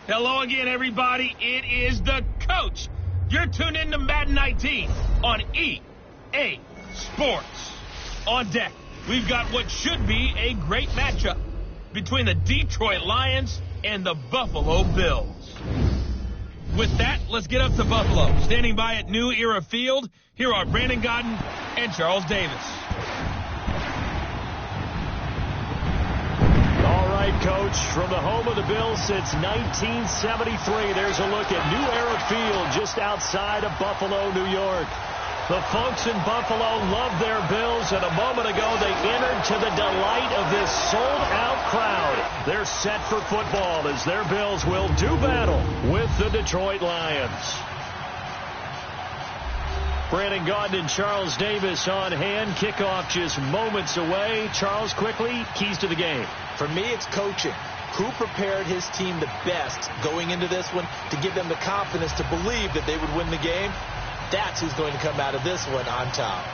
Hello again, everybody. It is the coach. You're tuned in to Madden 19 on EA Sports. On deck, we've got what should be a great matchup between the Detroit Lions and the Buffalo Bills. With that, let's get up to Buffalo. Standing by at New Era Field, here are Brandon Godden and Charles Davis. Coach, from the home of the Bills since 1973, there's a look at New Era Field just outside of Buffalo, New York. The folks in Buffalo love their Bills, and a moment ago they entered to the delight of this sold-out crowd. They're set for football as their Bills will do battle with the Detroit Lions. Brandon Gaudin and Charles Davis on hand. Kickoff just moments away. Charles, quickly, keys to the game. For me, it's coaching. Who prepared his team the best going into this one to give them the confidence to believe that they would win the game? That's who's going to come out of this one on top.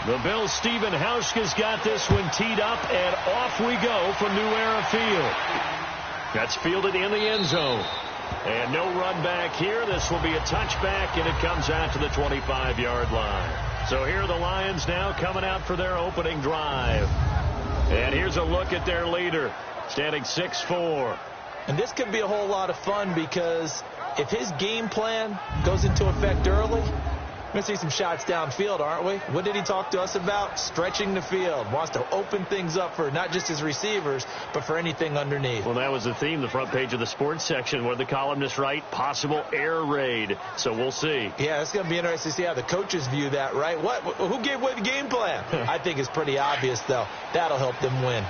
The Bills' Stephen Hauschka's got this one teed up, and off we go from New Era Field. That's fielded in the end zone. And no run back here. This will be a touchback, and it comes out to the 25-yard line. So here are the Lions now coming out for their opening drive. And here's a look at their leader, standing 6'4". And this could be a whole lot of fun because if his game plan goes into effect early, we're going to see some shots downfield, aren't we? What did he talk to us about? Stretching the field. Wants to open things up for not just his receivers, but for anything underneath. Well, that was the theme, the front page of the sports section, where the columnists write possible air raid. So we'll see. Yeah, it's going to be interesting to see how the coaches view that, right? Who gave away the game plan? I think it's pretty obvious, though. That'll help them win.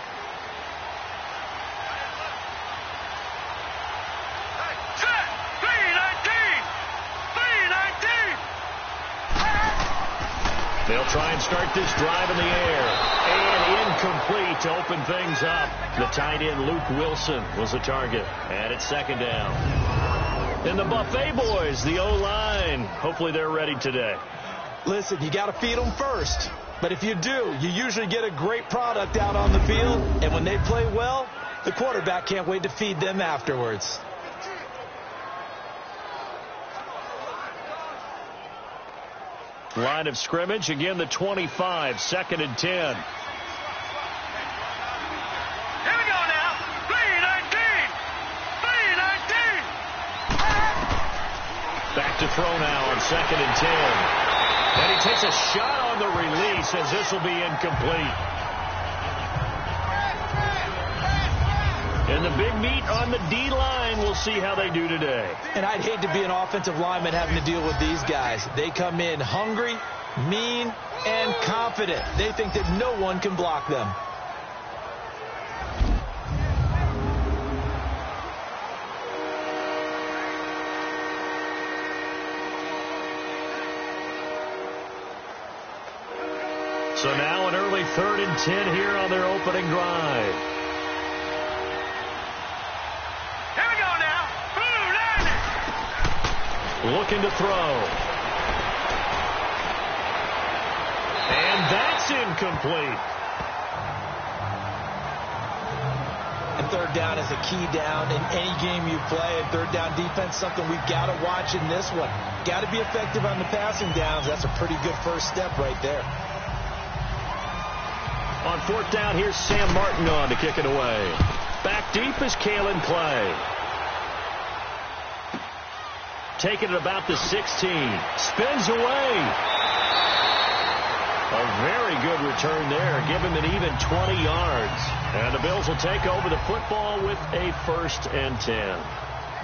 They'll try and start this drive in the air. And incomplete to open things up. The tight end, Luke Wilson, was the target. And it's second down. And the Buffet boys, the O-line, hopefully they're ready today. Listen, you got to feed them first. But if you do, you usually get a great product out on the field. And when they play well, the quarterback can't wait to feed them afterwards. Line of scrimmage, again the 25, second and 10. Here we go now. 3-19. Back to throw now on second and 10. And he takes a shot on the release as this will be incomplete. And the big meat on the D-line, we'll see how they do today. And I'd hate to be an offensive lineman having to deal with these guys. They come in hungry, mean, and confident. They think that no one can block them. So now an early 3rd and 10 here on their opening drive. Looking to throw. And that's incomplete. And third down is a key down in any game you play. And third down defense, something we've got to watch in this one. Got to be effective on the passing downs. That's a pretty good first step right there. On fourth down, here's Sam Martin on to kick it away. Back deep is Kalen Clay. Taking it about the 16. Spins away. A very good return there. Give him an even 20 yards. And the Bills will take over the football with a 1st and 10.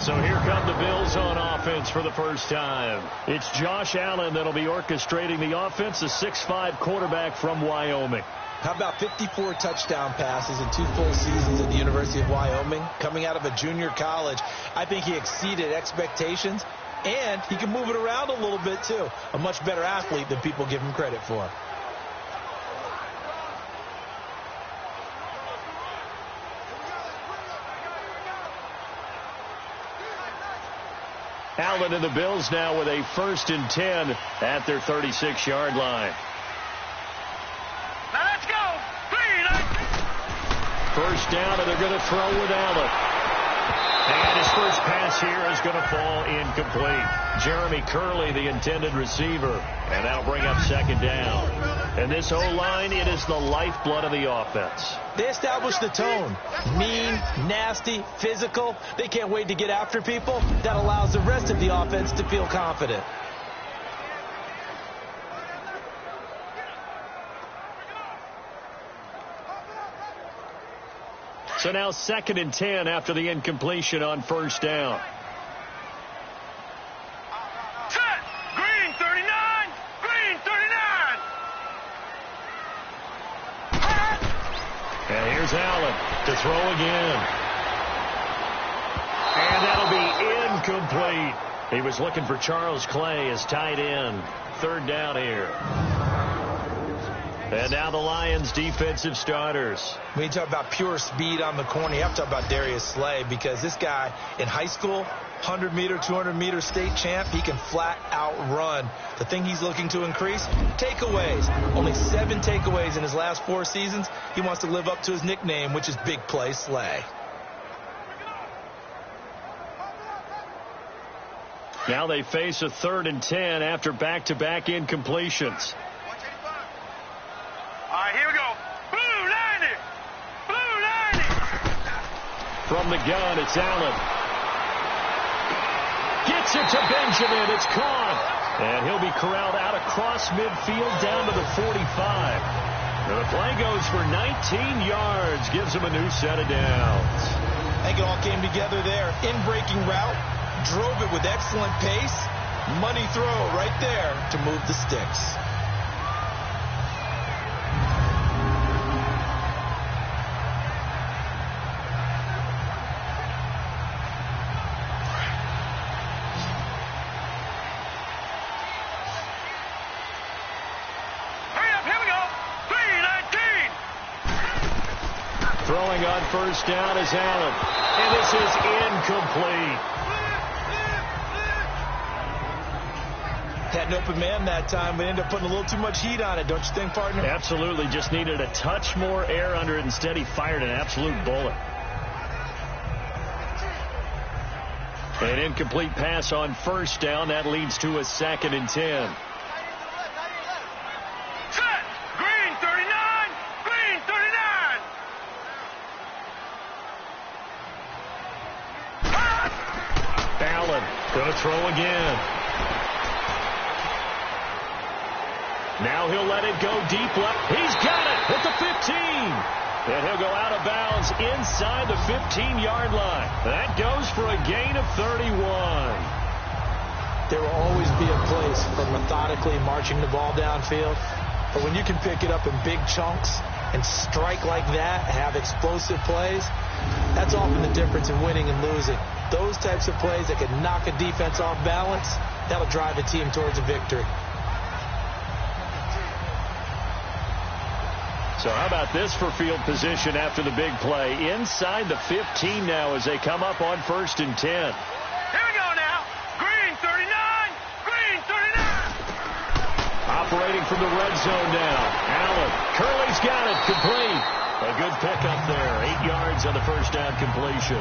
So here come the Bills on offense for the first time. It's Josh Allen that'll be orchestrating the offense, a 6'5" quarterback from Wyoming. How about 54 touchdown passes in 2 full seasons at the University of Wyoming? Coming out of a junior college, I think he exceeded expectations, and he can move it around a little bit too. A much better athlete than people give him credit for. Allen and the Bills now with a 1st and 10 at their 36-yard line. Now let's go. 1st down, and they're going to throw with Allen. And his first pass here is going to fall incomplete. Jeremy Curley, the intended receiver, and that'll bring up 2nd down. And this O-line, it is the lifeblood of the offense. They establish the tone. Mean, nasty, physical. They can't wait to get after people. That allows the rest of the offense to feel confident. So now 2nd and 10 after the incompletion on 1st down. Set. Green 39. Green 39. And here's Allen to throw again. And that'll be incomplete. He was looking for Charles Clay as tight end. 3rd down here. And now the Lions defensive starters. When you talk about pure speed on the corner, you have to talk about Darius Slay, because this guy in high school, 100-meter, 200-meter state champ, he can flat out run. The thing he's looking to increase, takeaways. Only 7 takeaways in his last 4 seasons. He wants to live up to his nickname, which is Big Play Slay. Now they face a 3rd and 10 after back-to-back incompletions. All right, here we go. Blue 90. Blue 90. From the gun, it's Allen. Gets it to Benjamin. It's caught. And he'll be corralled out across midfield down to the 45. And the play goes for 19 yards. Gives him a new set of downs. I think it all came together there. In-breaking route. Drove it with excellent pace. Money throw right there to move the sticks. Throwing on 1st down is Allen. And this is incomplete. Had an open man that time, but ended up putting a little too much heat on it, don't you think, partner? Absolutely. Just needed a touch more air under it. Instead, he fired an absolute bullet. An incomplete pass on 1st down. That leads to a 2nd and 10. Set. Green 39. Green 39. Allen going to throw again. Now he'll let it go deep left. He's got it at the 15. And he'll go out of bounds inside the 15-yard line. That goes for a gain of 31. There will always be a place for methodically marching the ball downfield. But when you can pick it up in big chunks and strike like that, have explosive plays, that's often the difference in winning and losing. Those types of plays that can knock a defense off balance, that'll drive a team towards a victory. So how about this for field position after the big play? Inside the 15 now as they come up on 1st and 10. Here we go now. Green 39. Green 39. Operating from the red zone now. Allen. Curley's got it. Complete. A good pickup there. 8 yards on the 1st down completion.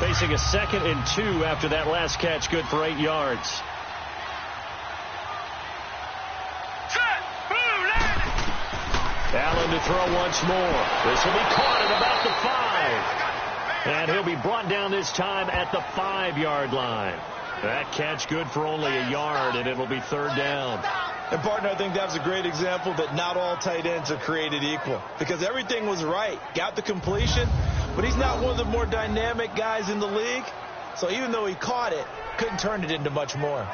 Facing a 2nd and 2 after that last catch, good for 8 yards. Set. Blue 90. Allen to throw once more. This will be caught at about the 5. And he'll be brought down this time at the 5-yard line. That catch good for only a yard, and it'll be third down. And, partner, I think that was a great example that not all tight ends are created equal. Because everything was right. Got the completion, but he's not one of the more dynamic guys in the league. So even though he caught it, couldn't turn it into much more.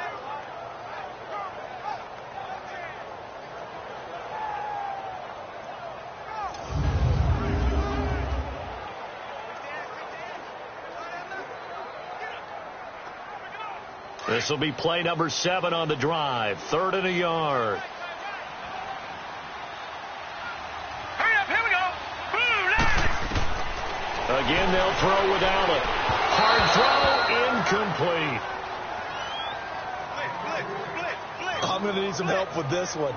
This will be play number 7 on the drive. 3rd and a yard. Hurry up, here we go. Boom, Again, they'll throw without it. Hard throw, incomplete. I'm going to need some help with this one.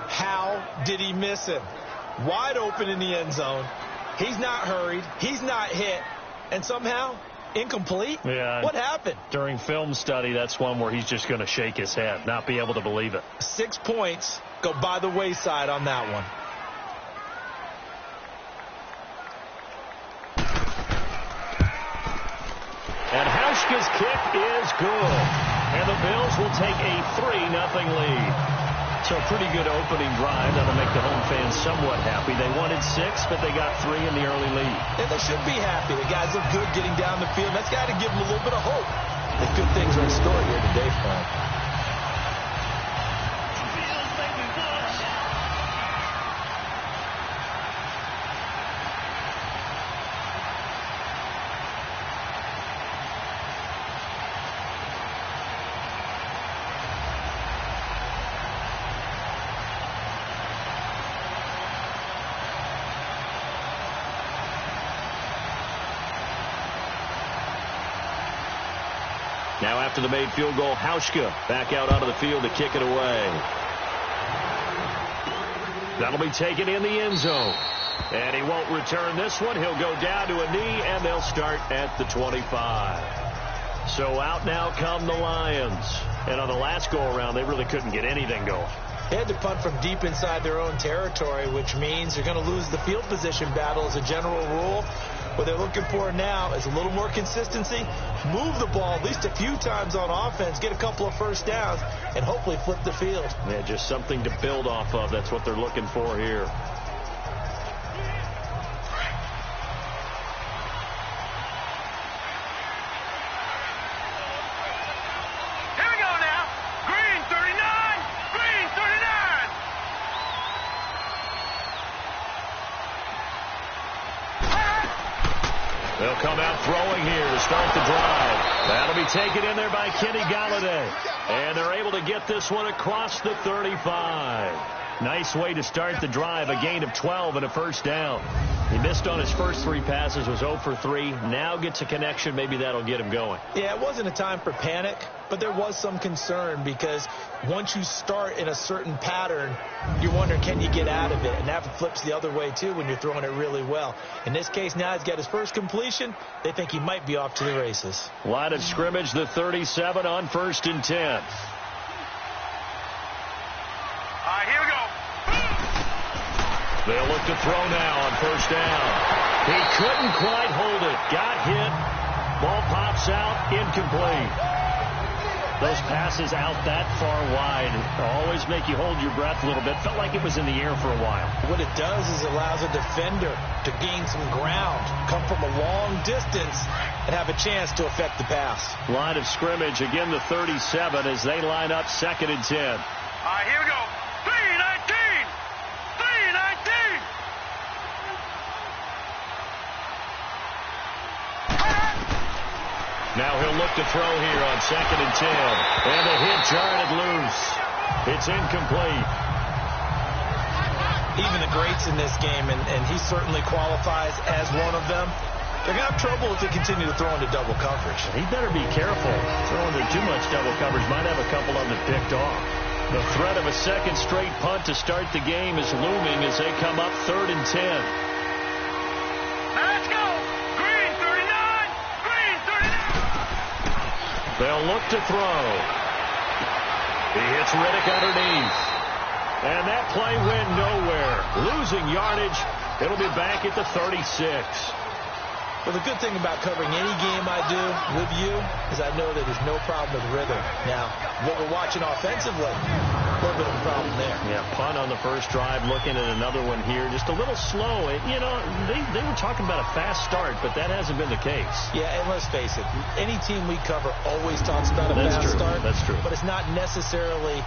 How did he miss him? Wide open in the end zone. He's not hurried. He's not hit. And somehow, incomplete? Yeah. What happened? During film study, that's one where he's just going to shake his head, not be able to believe it. 6 points go by the wayside on that one. And Hauschka's kick is good. And the Bills will take a 3-0 lead. So a pretty good opening drive. That'll make the home fans somewhat happy. They wanted 6, but they got 3 in the early lead. And they should be happy. The guys look good getting down the field. That's got to give them a little bit of hope that good things are in store here today for them. Now after the made field goal, Hauschka back out onto the field to kick it away. That'll be taken in the end zone. And he won't return this one. He'll go down to a knee, and they'll start at the 25. So out now come the Lions. And on the last go-around, they really couldn't get anything going. They had to punt from deep inside their own territory, which means they're going to lose the field position battle as a general rule. What they're looking for now is a little more consistency, move the ball at least a few times on offense, get a couple of first downs, and hopefully flip the field. Yeah, just something to build off of. That's what they're looking for here. They'll come out throwing here to start the drive. That'll be taken in there by Kenny Galladay. And they're able to get this one across the 35. Nice way to start the drive, a gain of 12 and a first down. He missed on his first 3 passes, was 0 for 3. Now gets a connection. Maybe that'll get him going. Yeah, it wasn't a time for panic, but there was some concern because once you start in a certain pattern, you're wondering, can you get out of it? And that flips the other way, too, when you're throwing it really well. In this case, now he's got his first completion. They think he might be off to the races. Line of scrimmage, the 37 on 1st and 10. All right, here we go. They'll look to throw now on 1st down. He couldn't quite hold it. Got hit. Ball pops out. Incomplete. Those passes out that far wide always make you hold your breath a little bit. Felt like it was in the air for a while. What it does is it allows a defender to gain some ground, come from a long distance, and have a chance to affect the pass. Line of scrimmage, again the 37 as they line up 2nd and 10. All right, here we go. 3-19. 3-19. Now he'll look to throw here on 2nd and 10. And the hit jarred loose. It's incomplete. Even the greats in this game, and he certainly qualifies as one of them, they're going to have trouble if they continue to throw into double coverage. He better be careful. Throwing into too much double coverage might have a couple of them picked off. The threat of a second straight punt to start the game is looming as they come up 3rd and 10. Let's go. Green 39. Green 39. They'll look to throw. He hits Riddick underneath. And that play went nowhere. Losing yardage. It'll be back at the 36. Well, the good thing about covering any game I do with you is I know that there's no problem with rhythm. Now, what we're watching offensively, a little bit of a problem there. Yeah, punt on the first drive, looking at another one here. Just a little slow. You know, they were talking about a fast start, but that hasn't been the case. Yeah, and let's face it, any team we cover always talks about a fast start. That's true. But it's not necessarily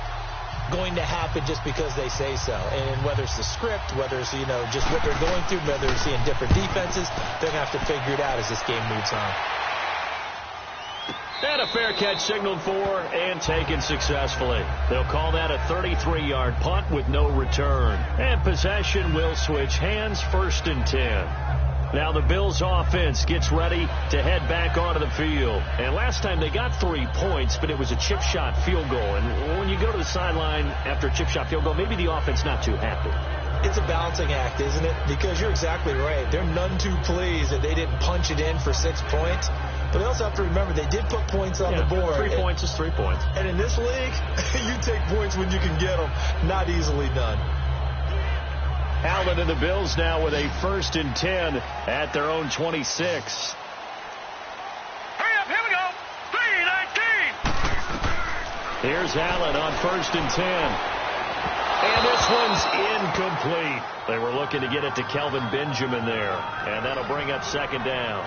going to happen just because they say so. And whether it's the script, whether it's, you know, just what they're going through, whether they're seeing different defenses, they're going to have to figure it out as this game moves on. And a fair catch signaled for and taken successfully. They'll call that a 33-yard punt with no return. And possession will switch hands, 1st and 10. Now the Bills offense gets ready to head back onto the field. And last time they got 3 points, but it was a chip shot field goal. And when you go to the sideline after a chip shot field goal, maybe the offense not too happy. It's a balancing act, isn't it? Because you're exactly right. They're none too pleased that they didn't punch it in for 6 points. But they also have to remember they did put points on the board. 3 points is 3 points. And in this league, you take points when you can get them. Not easily done. Allen and the Bills now with a 1st and 10 at their own 26. Hurry up, here we go. 3-19. Here's Allen on 1st and 10. And this one's incomplete. They were looking to get it to Kelvin Benjamin there. And that'll bring up 2nd down.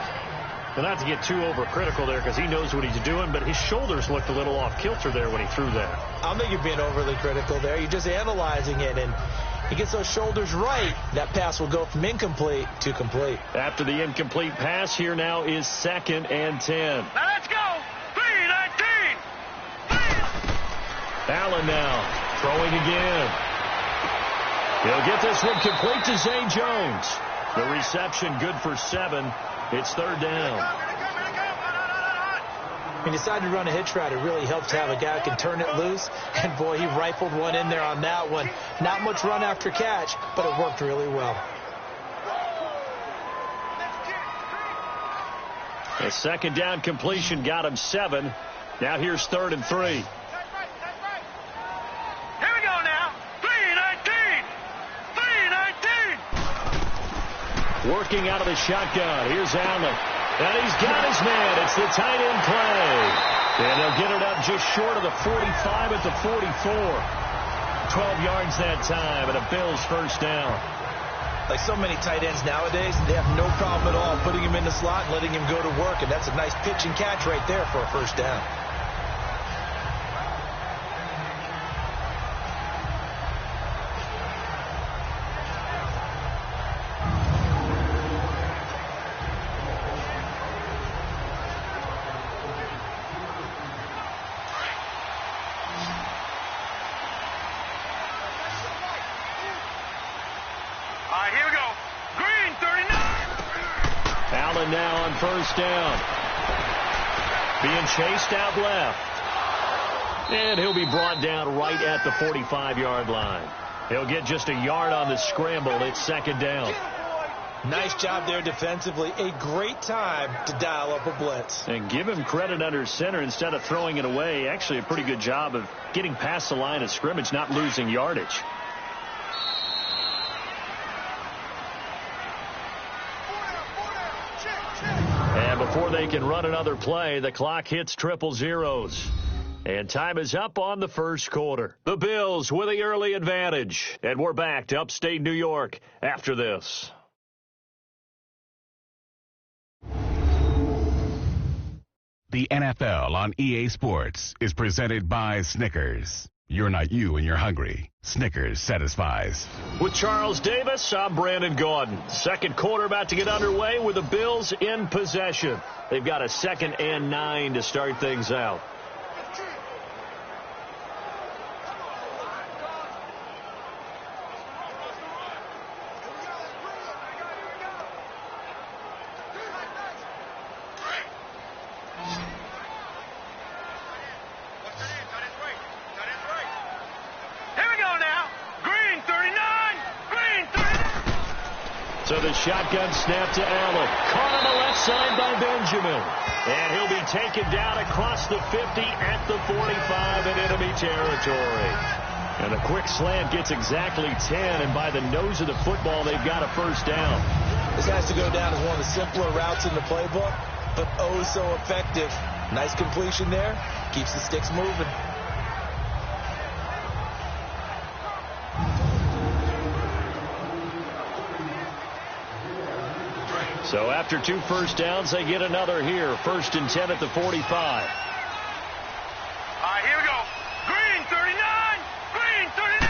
And not to get too overcritical there because he knows what he's doing, but his shoulders looked a little off kilter there when he threw that. I don't think you're being overly critical there. You're just analyzing it, and he gets those shoulders right. That pass will go from incomplete to complete. After the incomplete pass, here now is 2nd and 10. Now let's go. 3-19. Allen now throwing again. He'll get this one complete to Zay Jones. The reception good for 7. It's 3rd down. He decided to run a hitch route. It really helps to have a guy who can turn it loose. And, boy, he rifled one in there on that one. Not much run after catch, but it worked really well. A 2nd down completion got him 7. Now here's 3rd and 3. Here we go now. 3-19. 3-19. Working out of the shotgun. Here's Allen. And he's got his man. It's the tight end play. And they'll get it up just short of the 45 at the 44. 12 yards that time and a Bills 1st down. Like so many tight ends nowadays, they have no problem at all putting him in the slot and letting him go to work. And that's a nice pitch and catch right there for a 1st down. Here we go. Green, 39. Allen now on 1st down. Being chased out left. And he'll be brought down right at the 45-yard line. He'll get just a yard on the scramble. It's 2nd down. Nice job there defensively. A great time to dial up a blitz. And give him credit under center instead of throwing it away. Actually a pretty good job of getting past the line of scrimmage, not losing yardage. And before they can run another play, the clock hits 000. And time is up on the 1st quarter. The Bills with the early advantage. And we're back to upstate New York after this. The NFL on EA Sports is presented by Snickers. You're not you when you're hungry. Snickers satisfies. With Charles Davis, I'm Brandon Gaudin. 2nd quarter about to get underway with the Bills in possession. They've got a 2nd and 9 to start things out. So the shotgun snap to Allen. Caught on the left side by Benjamin. And he'll be taken down across the 50 at the 45 in enemy territory. And a quick slant gets exactly 10. And by the nose of the football, they've got a 1st down. This has to go down as one of the simpler routes in the playbook, but oh so effective. Nice completion there. Keeps the sticks moving. So after 2 first downs, they get another here. 1st and 10 at the 45. All right, here we go. Green, 39. Green, 39.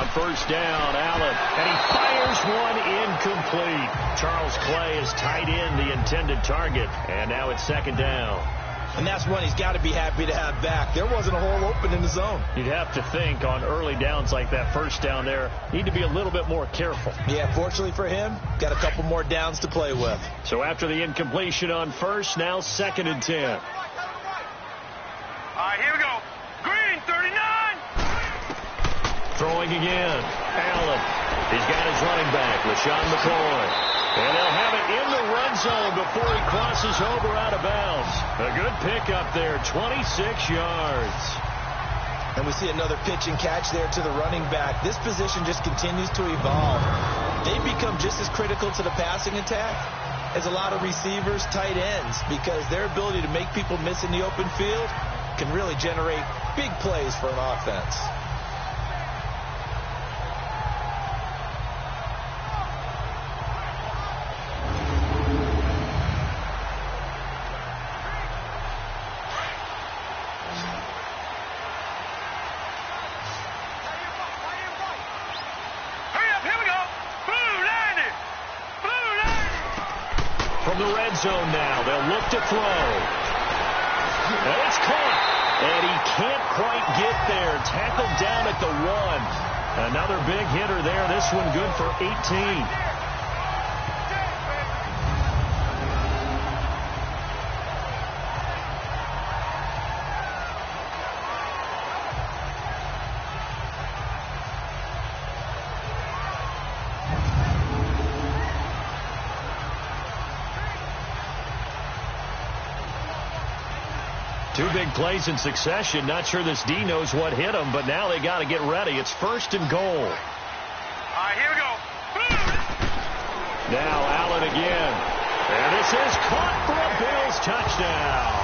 On 1st down, Allen. And he fires one incomplete. Charles Clay has tied in the intended target. And now it's 2nd down. And that's one he's got to be happy to have back. There wasn't a hole open in the zone. You'd have to think on early downs like that 1st down there, need to be a little bit more careful. Yeah, fortunately for him, got a couple more downs to play with. So after the incompletion on 1st, now 2nd and 10. All right, here we go. Green, 39. Throwing again. Allen. He's got his running back, LaShawn McCoy. And they'll have it in the run zone before he crosses over out of bounds. A good pickup there, 26 yards. And we see another pitch and catch there to the running back. This position just continues to evolve. They become just as critical to the passing attack as a lot of receivers, tight ends, because their ability to make people miss in the open field can really generate big plays for an offense. From the red zone now, they'll look to throw. And it's caught. And he can't quite get there. Tackled down at the 1. Another big hitter there. This one good for 18. Two big plays in succession. Not sure this D knows what hit him, but now they got to get ready. It's 1st and goal. All right, here we go. Now Allen again. And this is caught for a Bills touchdown.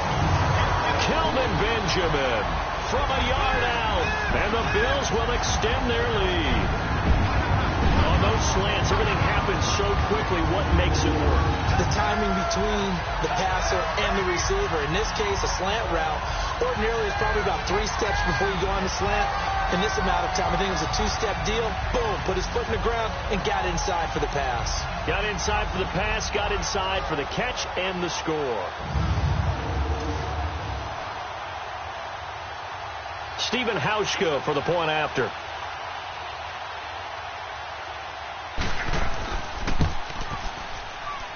Kelvin Benjamin from a yard out. And the Bills will extend their lead. On those slants, everything happens so quickly. What makes it work? The timing between the passer and the receiver. In this case, a slant route ordinarily is probably about 3 steps before you go on the slant. In this amount of time, I think it was a 2-step deal. Boom, put his foot in the ground and got inside for the pass. Got inside for the pass, got inside for the catch and the score. Stephen Hauschka for the point after.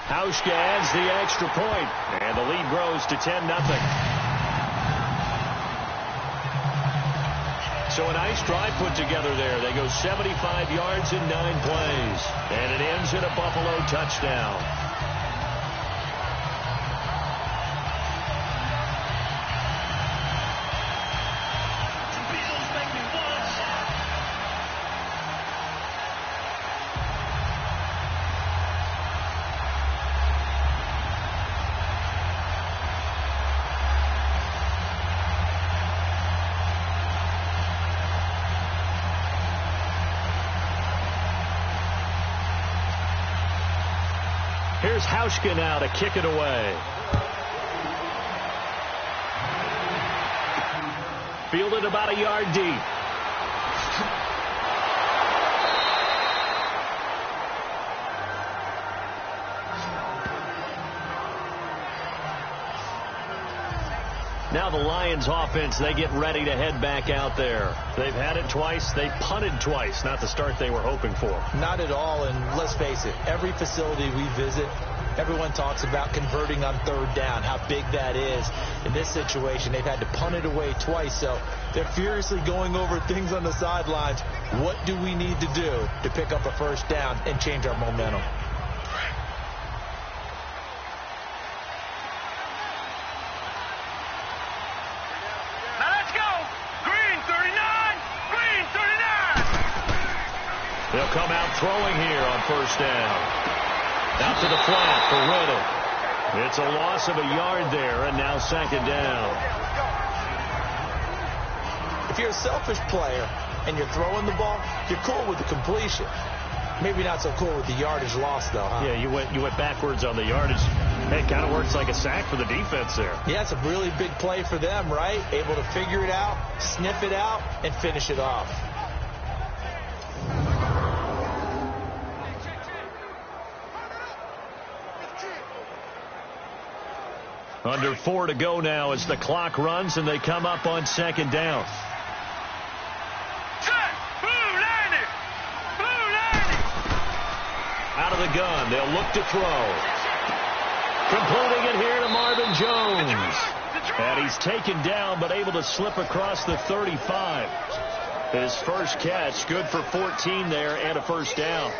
Hauschka adds the extra point, and the lead grows to 10-0. So a nice drive put together there. They go 75 yards in 9 plays, and it ends in a Buffalo touchdown. Here's Hauschka now to kick it away. Fielded about a yard deep. Now the Lions offense, they get ready to head back out there. They've had it twice. They punted twice. Not the start they were hoping for. Not at all, and let's face it, every facility we visit, everyone talks about converting on 3rd down, how big that is. In this situation, they've had to punt it away twice, so they're furiously going over things on the sidelines. What do we need to do to pick up a 1st down and change our momentum? They'll come out throwing here on first down. Out to the flat for Riddle. It's a loss of a yard there, and now second down. If you're a selfish player and you're throwing the ball, you're cool with the completion. Maybe not so cool with the yardage loss, though, huh? Yeah, you went backwards on the yardage. It kind of works like a sack for the defense there. Yeah, it's a really big play for them, right? Able to figure it out, sniff it out, and finish it off. Under 4 to go now as the clock runs and they come up on second down. Out of the gun, they'll look to throw. Completing it here to Marvin Jones. And he's taken down but able to slip across the 35. His first catch, good for 14 there and a first down.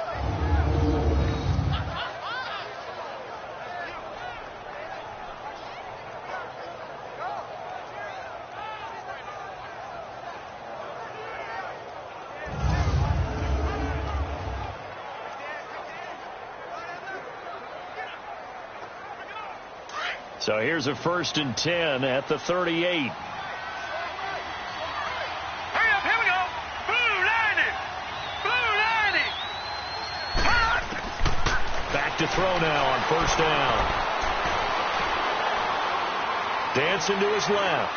So here's a 1st and 10 at the 38. Hurry up, here we go. Blue 90. Blue 90. Back to throw now on first down. Dancing to his left.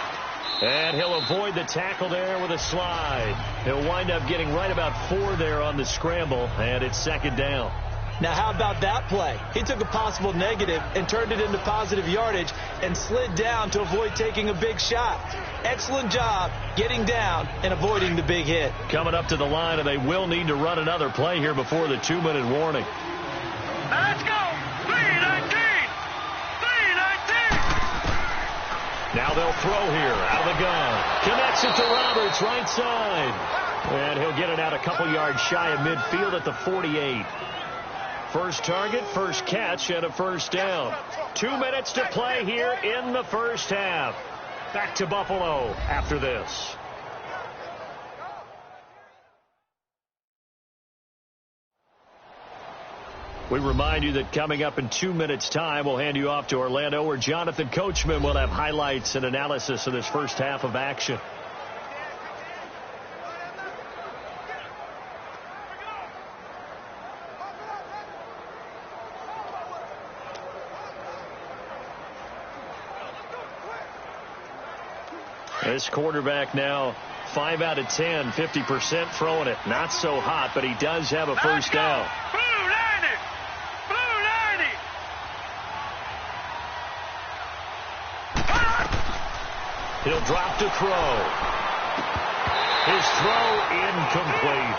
And he'll avoid the tackle there with a slide. He'll wind up getting right about 4 there on the scramble, and it's second down. Now, how about that play? He took a possible negative and turned it into positive yardage and slid down to avoid taking a big shot. Excellent job getting down and avoiding the big hit. Coming up to the line, and they will need to run another play here before the 2-minute warning. Let's go. 319. 319. Now they'll throw here out of the gun. Connects it to Roberts, right side. And he'll get it out a couple yards shy of midfield at the 48. First target, first catch, and a first down. 2 minutes to play here in the first half. Back to Buffalo after this. We remind you that coming up in 2 minutes' time, we'll hand you off to Orlando, where Jonathan Coachman will have highlights and analysis of this first half of action. This quarterback now 5 out of 10, 50% throwing it. Not so hot, but he does have a first down. Blue 90. Blue 90. He'll drop to throw. His throw incomplete.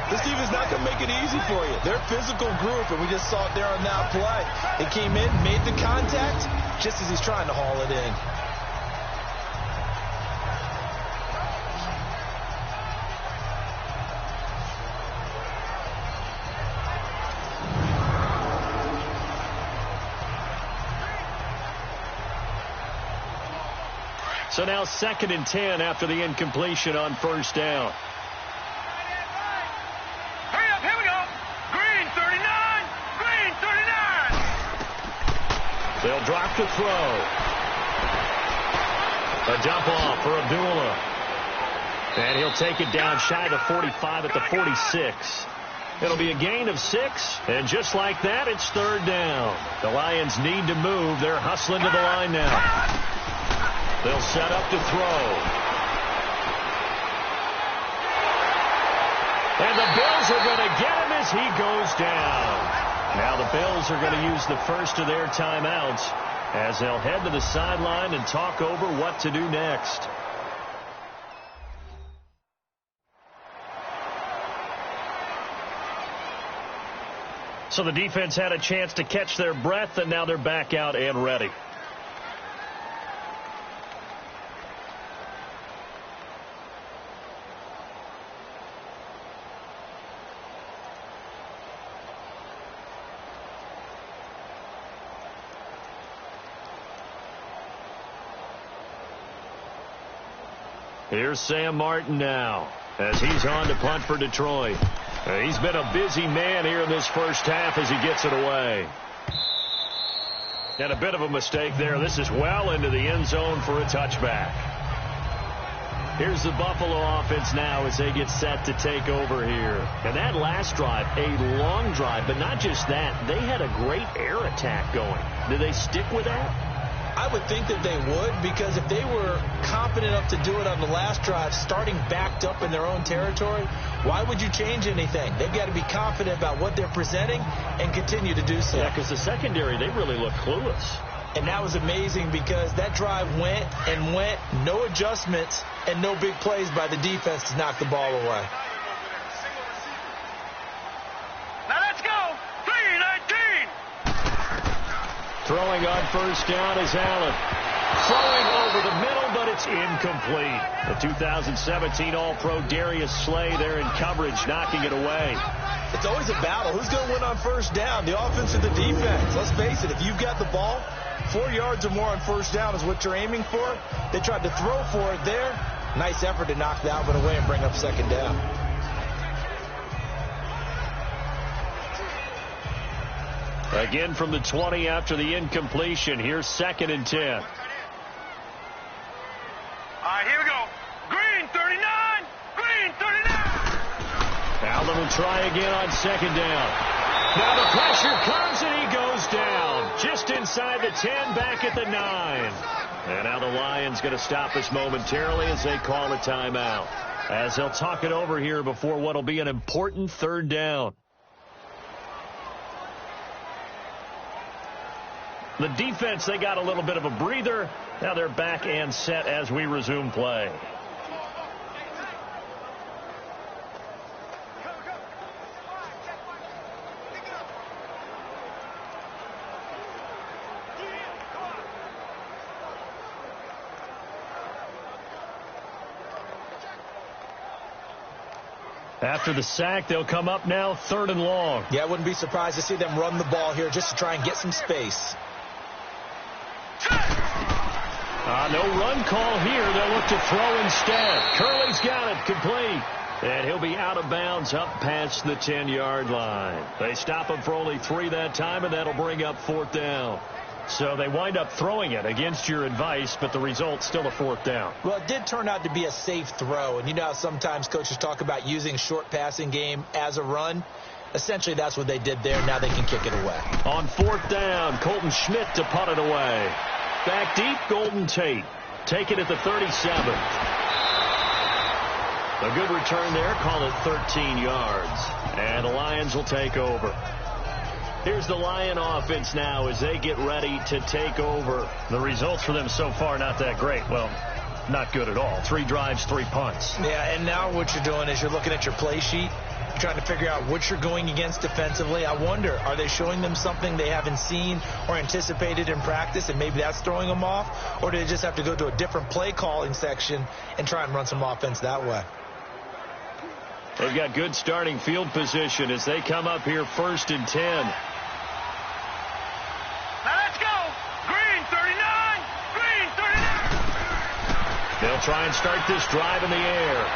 This defense is not going to make it easy for you. They're a physical group, and we just saw it there on that play. They came in, made the contact, just as he's trying to haul it in. So now 2nd and 10 after the incompletion on first down. Hurry up, here we go. Green 39. Green 39. They'll drop to throw. A dump off for Abdullah. And he'll take it down shy of the 45 at the 46. It'll be a gain of 6, and just like that, it's third down. The Lions need to move. They're hustling to the line now. They'll set up to throw. And the Bills are going to get him as he goes down. Now the Bills are going to use the first of their timeouts as they'll head to the sideline and talk over what to do next. So the defense had a chance to catch their breath, and now they're back out and ready. Here's Sam Martin now as he's on to punt for Detroit. He's been a busy man here in this first half as he gets it away. And a bit of a mistake there. This is well into the end zone for a touchback. Here's the Buffalo offense now as they get set to take over here. And that last drive, a long drive, but not just that. They had a great air attack going. Do they stick with that? I would think that they would, because if they were confident enough to do it on the last drive, starting backed up in their own territory, why would you change anything? They've got to be confident about what they're presenting and continue to do so. Yeah, because the secondary, they really look clueless. And that was amazing because that drive went and went, no adjustments, and no big plays by the defense to knock the ball away. Now let's go. 3-19. Throwing on first down is Allen. Throwing over the middle, but it's incomplete. The 2017 All-Pro Darius Slay there in coverage, knocking it away. It's always a battle. Who's going to win on first down, the offense or the defense? Let's face it, if you've got the ball, 4 yards or more on first down is what you're aiming for. They tried to throw for it there. Nice effort to knock that one away and bring up second down. Again from the 20 after the incompletion. Here's 2nd and 10. All right, here we go. Green 39. Green 39. Allen will try again on 2nd down. Now the pressure comes and he goes down. Just inside the 10, back at the 9. And now the Lions going to stop us momentarily as they call a timeout. As they'll talk it over here before what will be an important 3rd down. The defense, they got a little bit of a breather. Now they're back and set as we resume play. After the sack, they'll come up now 3rd and long. Yeah, I wouldn't be surprised to see them run the ball here just to try and get some space. No run call here. They'll look to throw instead. Curley's got it complete. And he'll be out of bounds up past the 10-yard line. They stop him for only 3 that time, and that'll bring up 4th down. So they wind up throwing it against your advice, but the result's still a 4th down. Well, it did turn out to be a safe throw. And you know how sometimes coaches talk about using short passing game as a run? Essentially, that's what they did there. Now they can kick it away. On 4th down, Colton Schmidt to punt it away. Back deep, Golden Tate. Take it at the 37. A good return there. Call it 13 yards. And the Lions will take over. Here's the Lion offense now as they get ready to take over. The results for them so far, not that great. Well, not good at all. 3 drives, 3 punts. Yeah, and now what you're doing is you're looking at your play sheet. You're trying to figure out what you're going against defensively. I wonder, are they showing them something they haven't seen or anticipated in practice, and maybe that's throwing them off? Or do they just have to go to a different play calling section and try and run some offense that way? They've got good starting field position as they come up here 1st and 10. Now let's go. Green 39. Green 39. They'll try and start this drive in the air.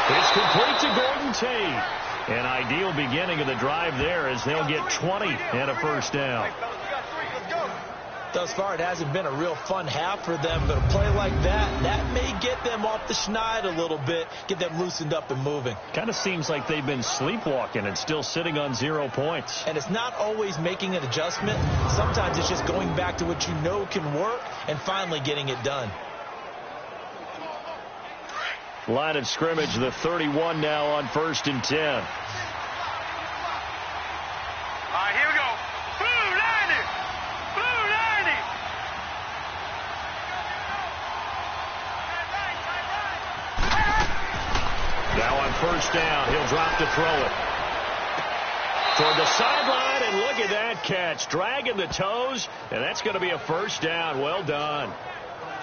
It's complete to Golden Tate. An ideal beginning of the drive there as they'll get 20 and a 1st down. Thus far, it hasn't been a real fun half for them, but a play like that may get them off the schneid a little bit, get them loosened up and moving. Kind of seems like they've been sleepwalking and still sitting on 0 points. And it's not always making an adjustment. Sometimes it's just going back to what you know can work and finally getting it done. Line of scrimmage, the 31 now on 1st and 10. All right, here we go. Blue 90. Blue 90. Now on 1st down, he'll drop to throw it. Toward the sideline, and look at that catch. Dragging the toes, and that's going to be a 1st down. Well done.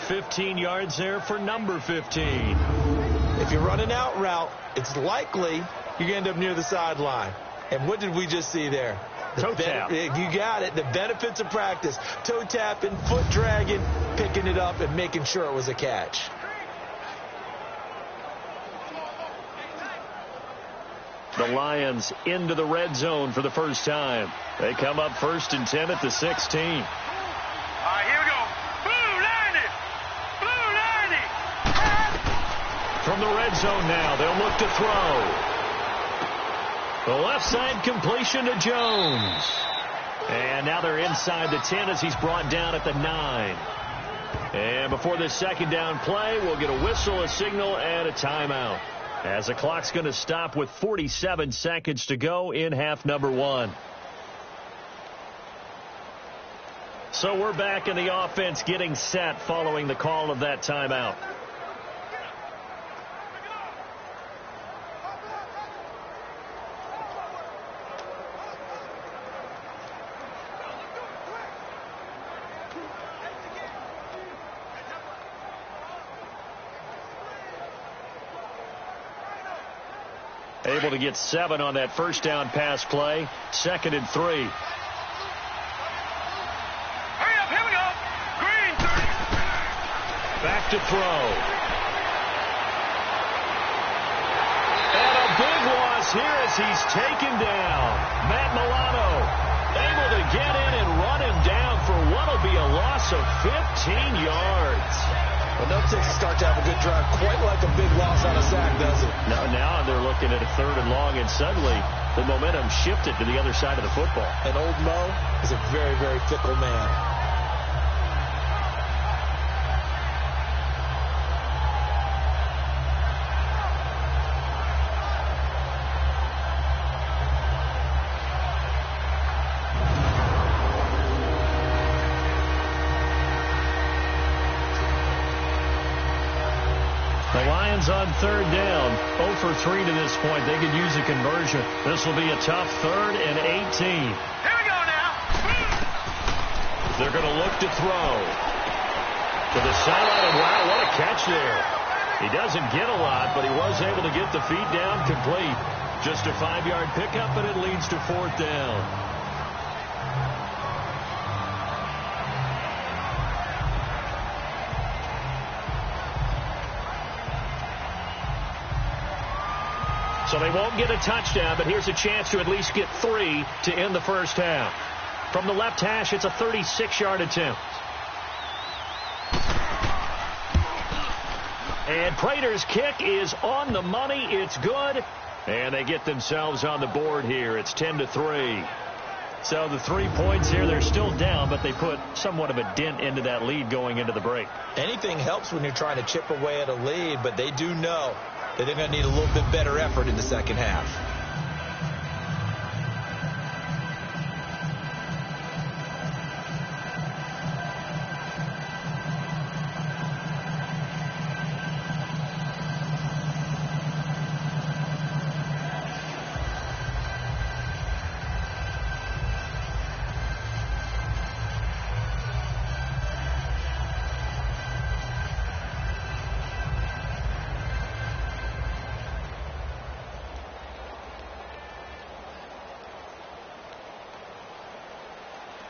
15 yards there for number 15. If you're running out route, it's likely you're going to end up near the sideline. And what did we just see there? Toe tap. You got it. The benefits of practice. Toe tapping, foot dragging, picking it up, and making sure it was a catch. The Lions into the red zone for the first time. They come up 1st and 10 at the 16. All right, here we go. Blue 90. Blue 90. From the red zone now, they'll look to throw. The left side completion to Jones. And now they're inside the 10 as he's brought down at the 9. And before this second down play, we'll get a whistle, a signal, and a timeout, as the clock's going to stop with 47 seconds to go in half number 1. So we're back in the offense getting set following the call of that timeout. Able to get 7 on that first down pass play. 2nd and 3. Hurry up, here we go. Green 30. Back to throw. And a big loss here as he's taken down. Matt Milano able to get in and run him down for what will be a loss of 15 yards. Well, no Texas start to have a good drive, quite like a big loss on a sack, does it? Now they're looking at a 3rd and long, and suddenly the momentum shifted to the other side of the football. And old Mo is a very, very fickle man. The Lions on 3rd down, 0 for 3 to this point. They could use a conversion. This will be a tough 3rd and 18. Here we go now. They're going to look to throw. To the sideline, and wow, what a catch there. He doesn't get a lot, but he was able to get the feet down complete. Just a 5-yard pickup, and it leads to 4th down. So they won't get a touchdown, but here's a chance to at least get 3 to end the first half. From the left hash, it's a 36-yard attempt. And Prater's kick is on the money. It's good. And they get themselves on the board here. It's 10-3. So the 3 points here, they're still down, but they put somewhat of a dent into that lead going into the break. Anything helps when you're trying to chip away at a lead, but they do know that they're going to need a little bit better effort in the second half.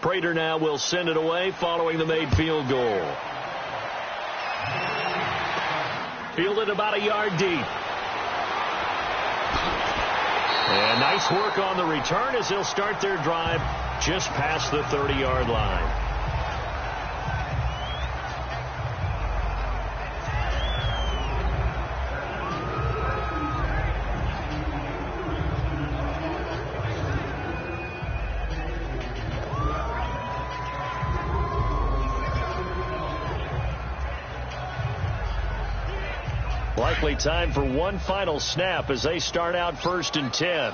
Prater now will send it away following the made field goal. Fielded about a yard deep. And nice work on the return as they'll start their drive just past the 30-yard line. Likely time for one final snap as they start out 1st and 10.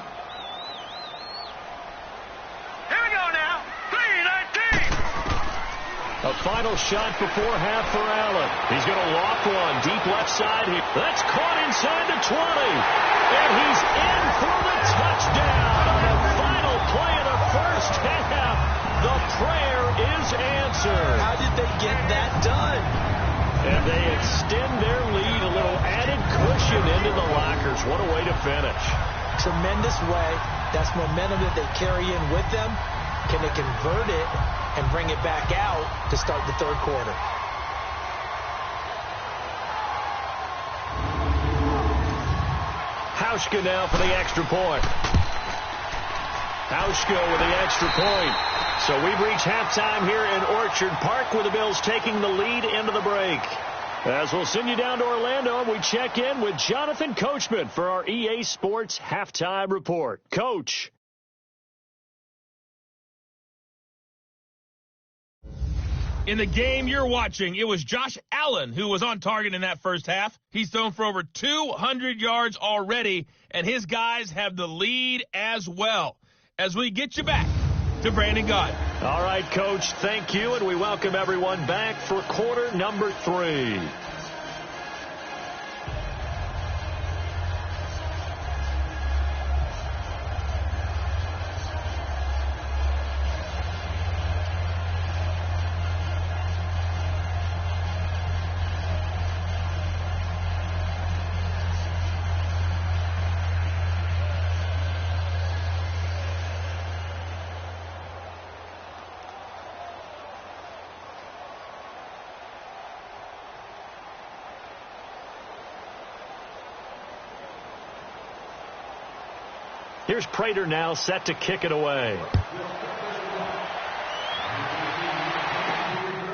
Here we go now. 3-19. A final shot before half for Allen. He's going to loft one deep left side here. That's caught inside the 20. And he's in for the touchdown on the final play of the first half. The prayer is answered. How did they get that done? And they extend their lead, a little added cushion into the lockers. What a way to finish. Tremendous way. That's momentum that they carry in with them. Can they convert it and bring it back out to start the third quarter? Hauschka now for the extra point. Hauschka with the extra point. So we've reached halftime here in Orchard Park with the Bills taking the lead into the break. As we'll send you down to Orlando, and we check in with Jonathan Coachman for our EA Sports Halftime Report. Coach. In the game you're watching, it was Josh Allen who was on target in that first half. He's thrown for over 200 yards already, and his guys have the lead as well. As we get you back to Brandon Gott. All right, Coach, thank you, and we welcome everyone back for quarter number 3. Here's Prater now set to kick it away.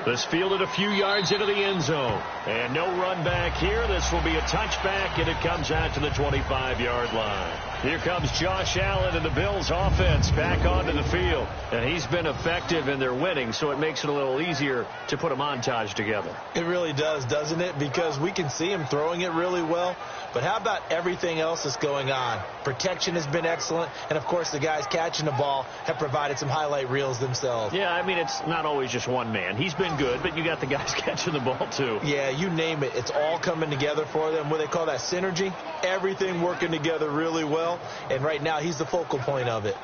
This fielded a few yards into the end zone. And no run back here. This will be a touchback, and it comes out to the 25-yard line. Here comes Josh Allen and the Bills offense back onto the field. And he's been effective in their winning, so it makes it a little easier to put a montage together. It really does, doesn't it? Because we can see him throwing it really well. But how about everything else that's going on? Protection has been excellent. And, of course, the guys catching the ball have provided some highlight reels themselves. Yeah, I mean, it's not always just one man. He's been good, but you got the guys catching the ball, too. Yeah, you name it. It's all coming together for them. What they call that synergy. Everything working together really well. And right now, he's the focal point of it.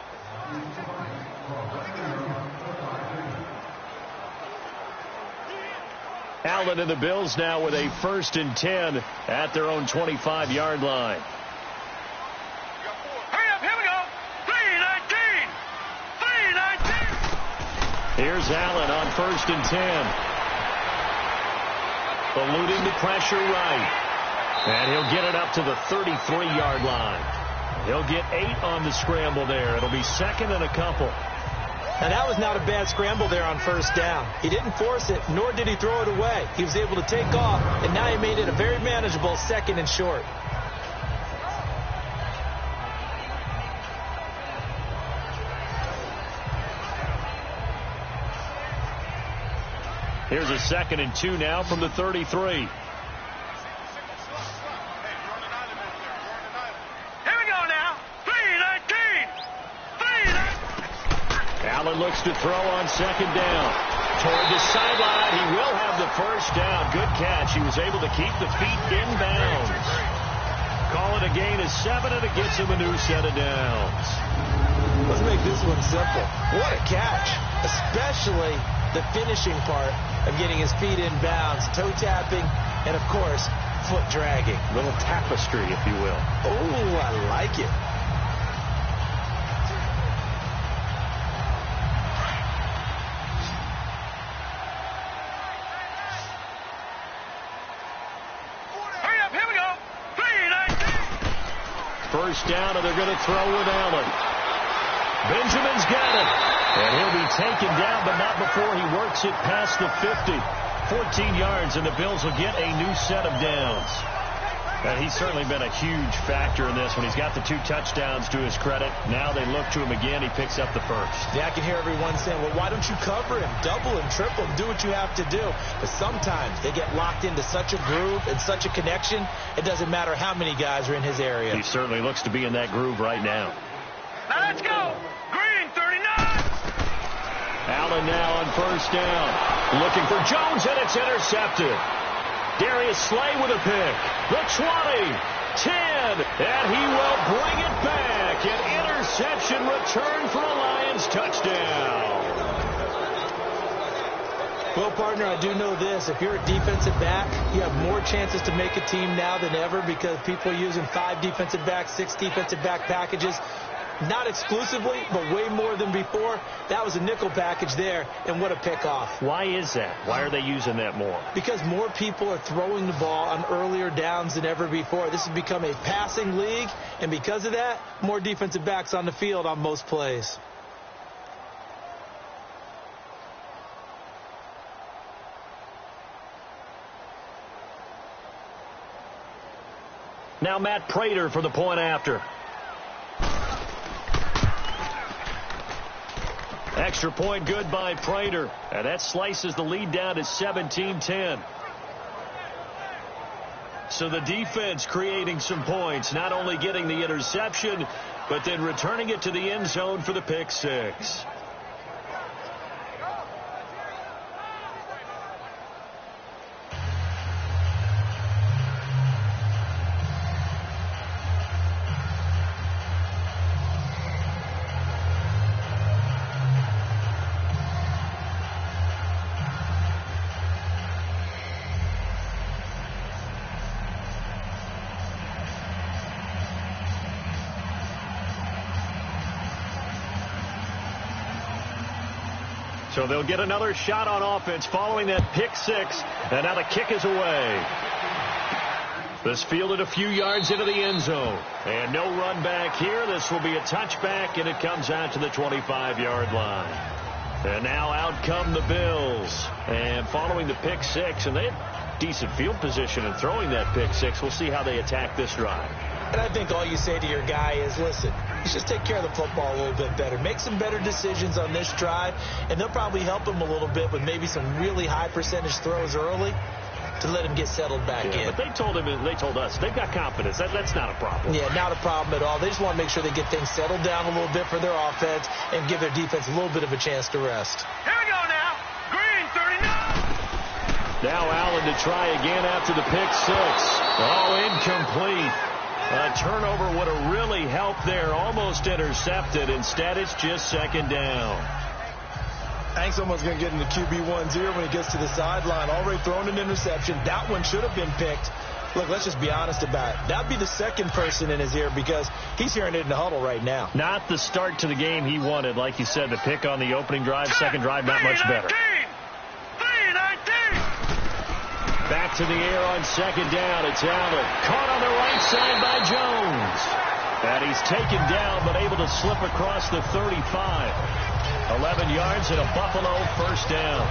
Allen and the Bills now with a 1st and 10 at their own 25-yard line. Hurry up, here we go. 3-19. 3-19. Here's Allen on 1st and 10. Eluding the pressure right. And he'll get it up to the 33-yard line. He'll get 8 on the scramble there. It'll be 2nd and a couple. And that was not a bad scramble there on 1st down. He didn't force it, nor did he throw it away. He was able to take off, and now he made it a very manageable 2nd and short. Here's a 2nd and 2 now from the 33. Allen looks to throw on 2nd down. Toward the sideline, he will have the 1st down. Good catch. He was able to keep the feet in bounds. Call it a gain of 7, and it gets him a new set of downs. Let's make this one simple. What a catch, especially the finishing part of getting his feet in bounds, toe tapping, and, of course, foot dragging. Little tapestry, if you will. Oh, I like it. First down, and they're going to throw with Allen. Benjamin's got it. And he'll be taken down, but not before he works it past the 50. 14 yards, and the Bills will get a new set of downs. And he's certainly been a huge factor in this when he's got the 2 touchdowns to his credit. Now they look to him again. He picks up the 1st. Yeah, I can hear everyone saying, well, why don't you cover him? Double him, triple him, do what you have to do. But sometimes they get locked into such a groove and such a connection, it doesn't matter how many guys are in his area. He certainly looks to be in that groove right now. Now let's go. Green, 39. Allen now on 1st down. Looking for Jones, and it's intercepted. Darius Slay with a pick. The 20, 10, and he will bring it back. An interception return for a Lions touchdown. Well, partner, I do know this. If you're a defensive back, you have more chances to make a team now than ever because people are using 5 defensive backs, 6 defensive back packages. Not exclusively, but way more than before. That was a nickel package there, and what a pickoff. Why is that? Why are they using that more? Because more people are throwing the ball on earlier downs than ever before. This has become a passing league, and because of that, more defensive backs on the field on most plays. Now Matt Prater for the point after. Extra point good by Prater. And that slices the lead down to 17-10. So the defense creating some points, not only getting the interception, but then returning it to the end zone for the pick six. So they'll get another shot on offense following that pick six. And now the kick is away. This fielded a few yards into the end zone. And no run back here. This will be a touchback, and it comes out to the 25-yard line. And now out come the Bills. And following the pick six, and they had decent field position in throwing that pick six. We'll see how they attack this drive. And I think all you say to your guy is, listen, let's just take care of the football a little bit better. Make some better decisions on this drive, and they'll probably help him a little bit with maybe some really high percentage throws early to let him get settled back in. But they told us, they've got confidence. That's not a problem. Yeah, not a problem at all. They just want to make sure they get things settled down a little bit for their offense and give their defense a little bit of a chance to rest. Here we go now. Green, 39. Now Allen to try again after the pick six. Oh, incomplete. A turnover would have really helped there. Almost intercepted. Instead, it's just second down. I think someone's going to get into QB10 when he gets to the sideline. Already thrown an interception. That one should have been picked. Look, let's just be honest about it. That would be the second person in his ear because he's hearing it in the huddle right now. Not the start to the game he wanted. Like you said, the pick on the opening drive, second drive, not much better. Back to the air on second down. It's Allen. Caught on the right side by Jones. And he's taken down but able to slip across the 35. 11 yards and a Buffalo first down.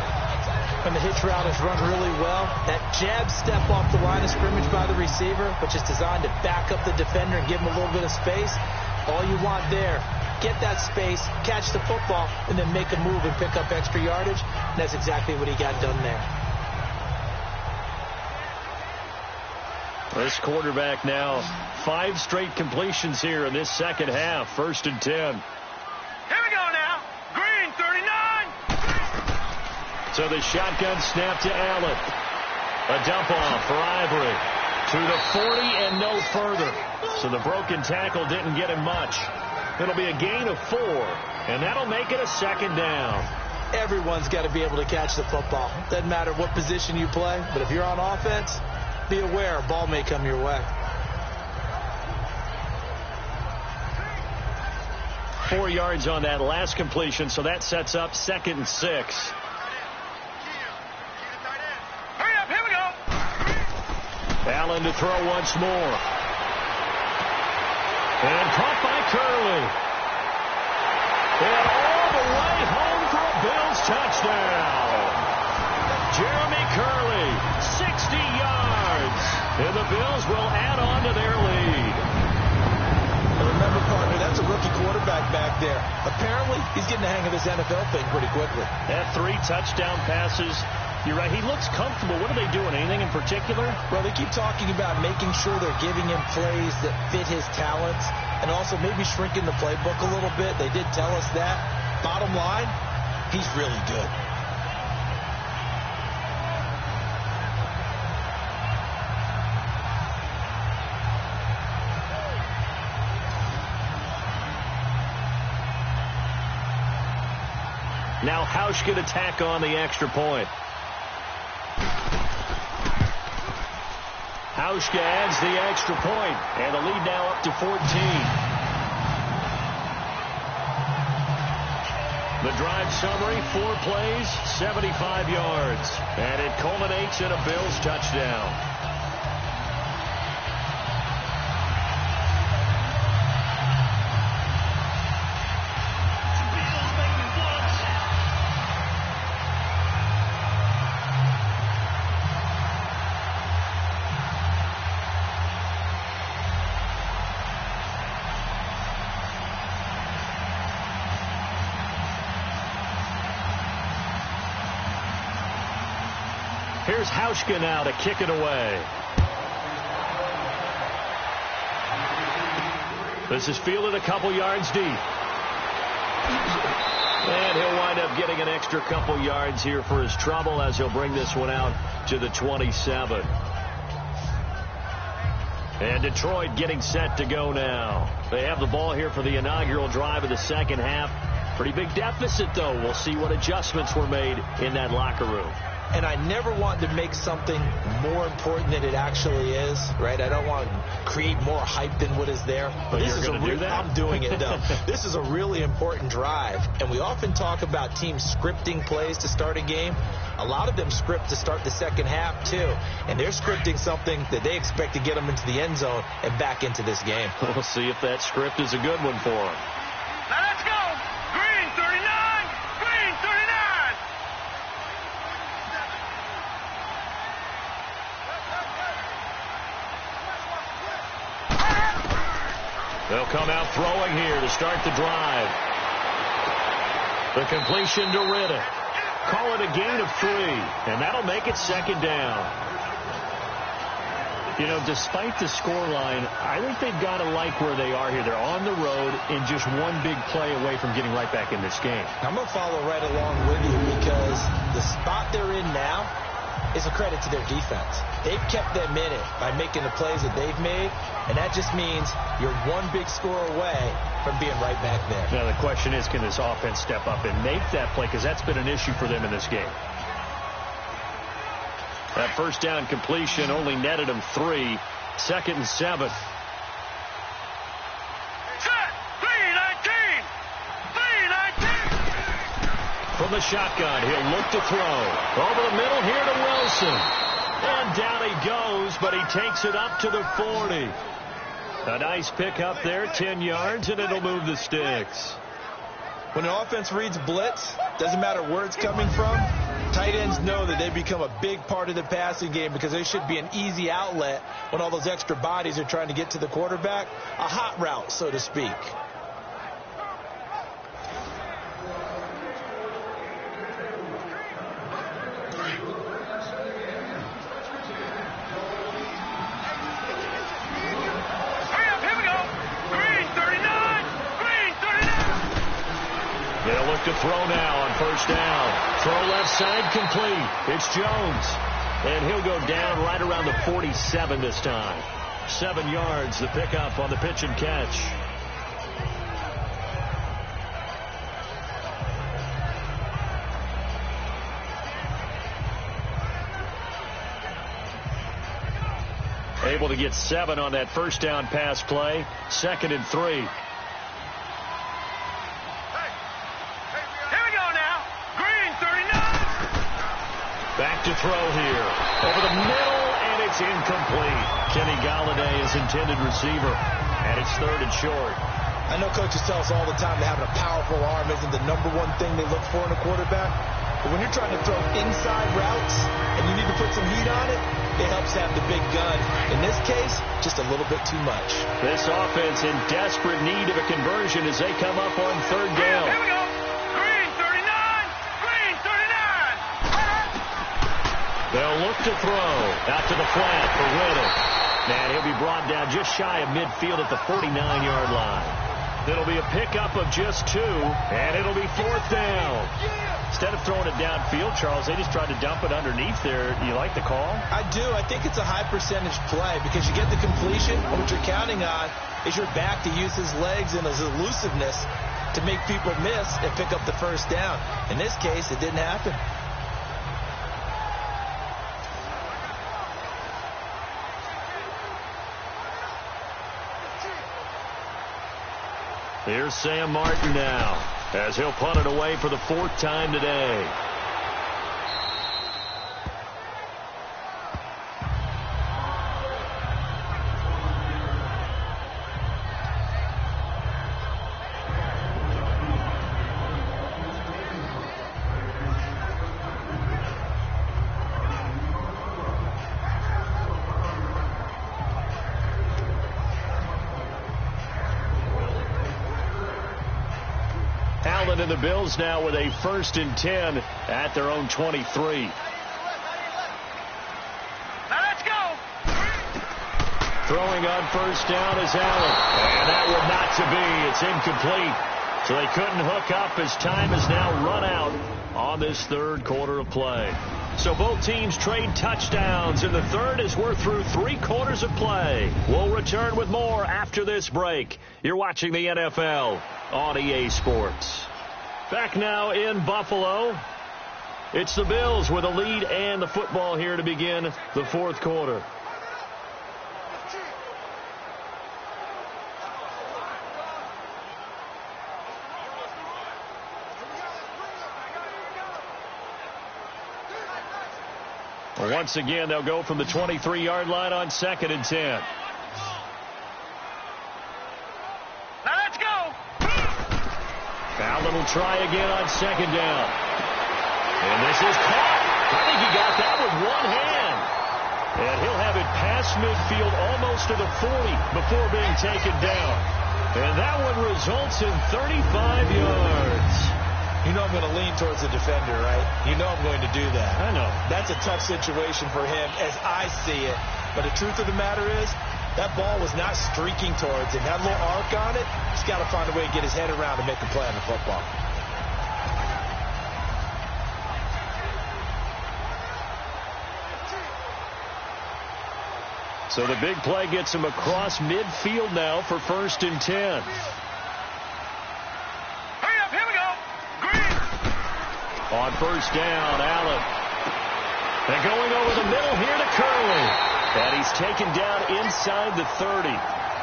And the hitch route is run really well. That jab step off the line of scrimmage by the receiver, which is designed to back up the defender and give him a little bit of space. All you want there, get that space, catch the football, and then make a move and pick up extra yardage. And that's exactly what he got done there. This quarterback now, 5 straight completions here in this second half. 1st and 10. Here we go now. Green, 39. So the shotgun snap to Allen. A dump off for Ivory. To the 40 and no further. So the broken tackle didn't get him much. It'll be a gain of 4. And that'll make it a second down. Everyone's got to be able to catch the football. Doesn't matter what position you play, but if you're on offense, be aware a ball may come your way. 4 yards on that last completion, so that sets up 2nd and 6. Hurry up, here we go. Allen to throw once more. And caught by Curley. And all the way home for a Bills touchdown. Jeremy Curley, 60 yards. And the Bills will add on to their lead. Remember, partner, that's a rookie quarterback back there. Apparently, he's getting the hang of this NFL thing pretty quickly. That 3 touchdown passes. You're right. He looks comfortable. What are they doing? Anything in particular? Well, they keep talking about making sure they're giving him plays that fit his talents and also maybe shrinking the playbook a little bit. They did tell us that. Bottom line, he's really good. Now Hauschka to tack on the extra point. Hauschka adds the extra point, and the lead now up to 14. The drive summary, 4 plays, 75 yards. And it culminates in a Bills touchdown. Here's Hauschka now to kick it away. This is fielded a couple yards deep. And he'll wind up getting an extra couple yards here for his trouble as he'll bring this one out to the 27. And Detroit getting set to go now. They have the ball here for the inaugural drive of the second half. Pretty big deficit, though. We'll see what adjustments were made in that locker room. And I never want to make something more important than it actually is, right? I don't want to create more hype than what is there. But this is do that? I'm doing it, though. This is a really important drive. And we often talk about teams scripting plays to start a game. A lot of them script to start the second half, too. And they're scripting something that they expect to get them into the end zone and back into this game. We'll see if that script is a good one for them. Now let's go. Green 39. Green 39. They'll come out throwing here to start the drive. The completion to Riddick. Call it a gain of 3, and that'll make it second down. You know, despite the scoreline, I think they've got to like where they are here. They're on the road and just one big play away from getting right back in this game. I'm going to follow right along with you because the spot they're in now is a credit to their defense. They've kept them in it by making the plays that they've made, and that just means you're one big score away from being right back there. Now, the question is, can this offense step up and make that play? Because that's been an issue for them in this game. That first down completion only netted them 3. 2nd and 7. Set. 319. 319. From the shotgun, he'll look to throw. Over the middle here to Wilson. And down he goes, but he takes it up to the 40. A nice pickup there, 10 yards, and it'll move the sticks. When an offense reads blitz, doesn't matter where it's coming from, tight ends know that they become a big part of the passing game because they should be an easy outlet when all those extra bodies are trying to get to the quarterback. A hot route, so to speak. They'll look to throw now on first down. Throw left side complete. It's Jones. And he'll go down right around the 47 this time. 7 yards, the pickup on the pitch and catch. Able to get 7 on that first down pass play. 2nd and 3. Back to throw here. Over the middle, and it's incomplete. Kenny Galladay is intended receiver, and it's 3rd and short. I know coaches tell us all the time that having a powerful arm isn't the #1 thing they look for in a quarterback. But when you're trying to throw inside routes and you need to put some heat on it, it helps have the big gun. In this case, just a little bit too much. This offense in desperate need of a conversion as they come up on 3rd down. Here we go. Green 39. Green 39. They'll look to throw. Out to the flat for Riddick. And he'll be brought down just shy of midfield at the 49-yard line. It'll be a pickup of just 2, and it'll be 4th down. Instead of throwing it downfield, Charles, they just tried to dump it underneath there. Do you like the call? I do. I think it's a high percentage play because you get the completion, and what you're counting on is your back to use his legs and his elusiveness to make people miss and pick up the first down. In this case, it didn't happen. Here's Sam Martin now. as he'll punt it away for the 4th time today. Allen and the Bills now with a 1st and 10 at their own 23. Now let's go. Throwing on 1st down is Allen. And that one not to be. It's incomplete. So they couldn't hook up as time has now run out on this 3rd quarter of play. So both teams trade touchdowns in the 3rd as we're through 3 quarters of play. We'll return with more after this break. You're watching the NFL on EA Sports. Back now in Buffalo. It's the Bills with a lead and the football here to begin the 4th quarter. Once again, they'll go from the 23-yard line on 2nd and 10. Now let's go. Allen will try again on 2nd down. And this is caught. I think he got that with one hand. And he'll have it past midfield almost to the 40 before being taken down. And that one results in 35 yards. You know I'm going to lean towards the defender, right? You know I'm going to do that. I know. That's a tough situation for him as I see it. But the truth of the matter is, that ball was not streaking towards him. Had a little arc on it. He's got to find a way to get his head around and make a play on the football. So the big play gets him across midfield now for 1st and 10. On 1st down, Allen. And going over the middle here to Curley. And he's taken down inside the 30.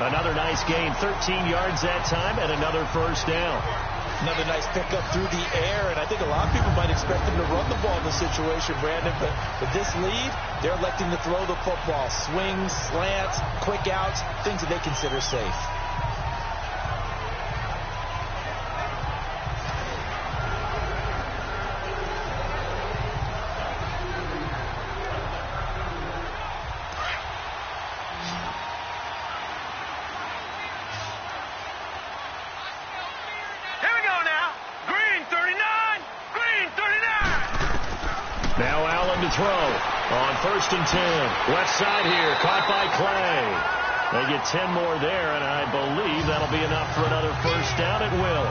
Another nice gain, 13 yards that time, and another 1st down. Another nice pickup through the air, and I think a lot of people might expect him to run the ball in this situation, Brandon. But with this lead, they're electing to throw the football. Swings, slants, quick outs, things that they consider safe. Throw on 1st and 10. Left side here, caught by Clay. They get 10 more there, and I believe that'll be enough for another 1st down. It will.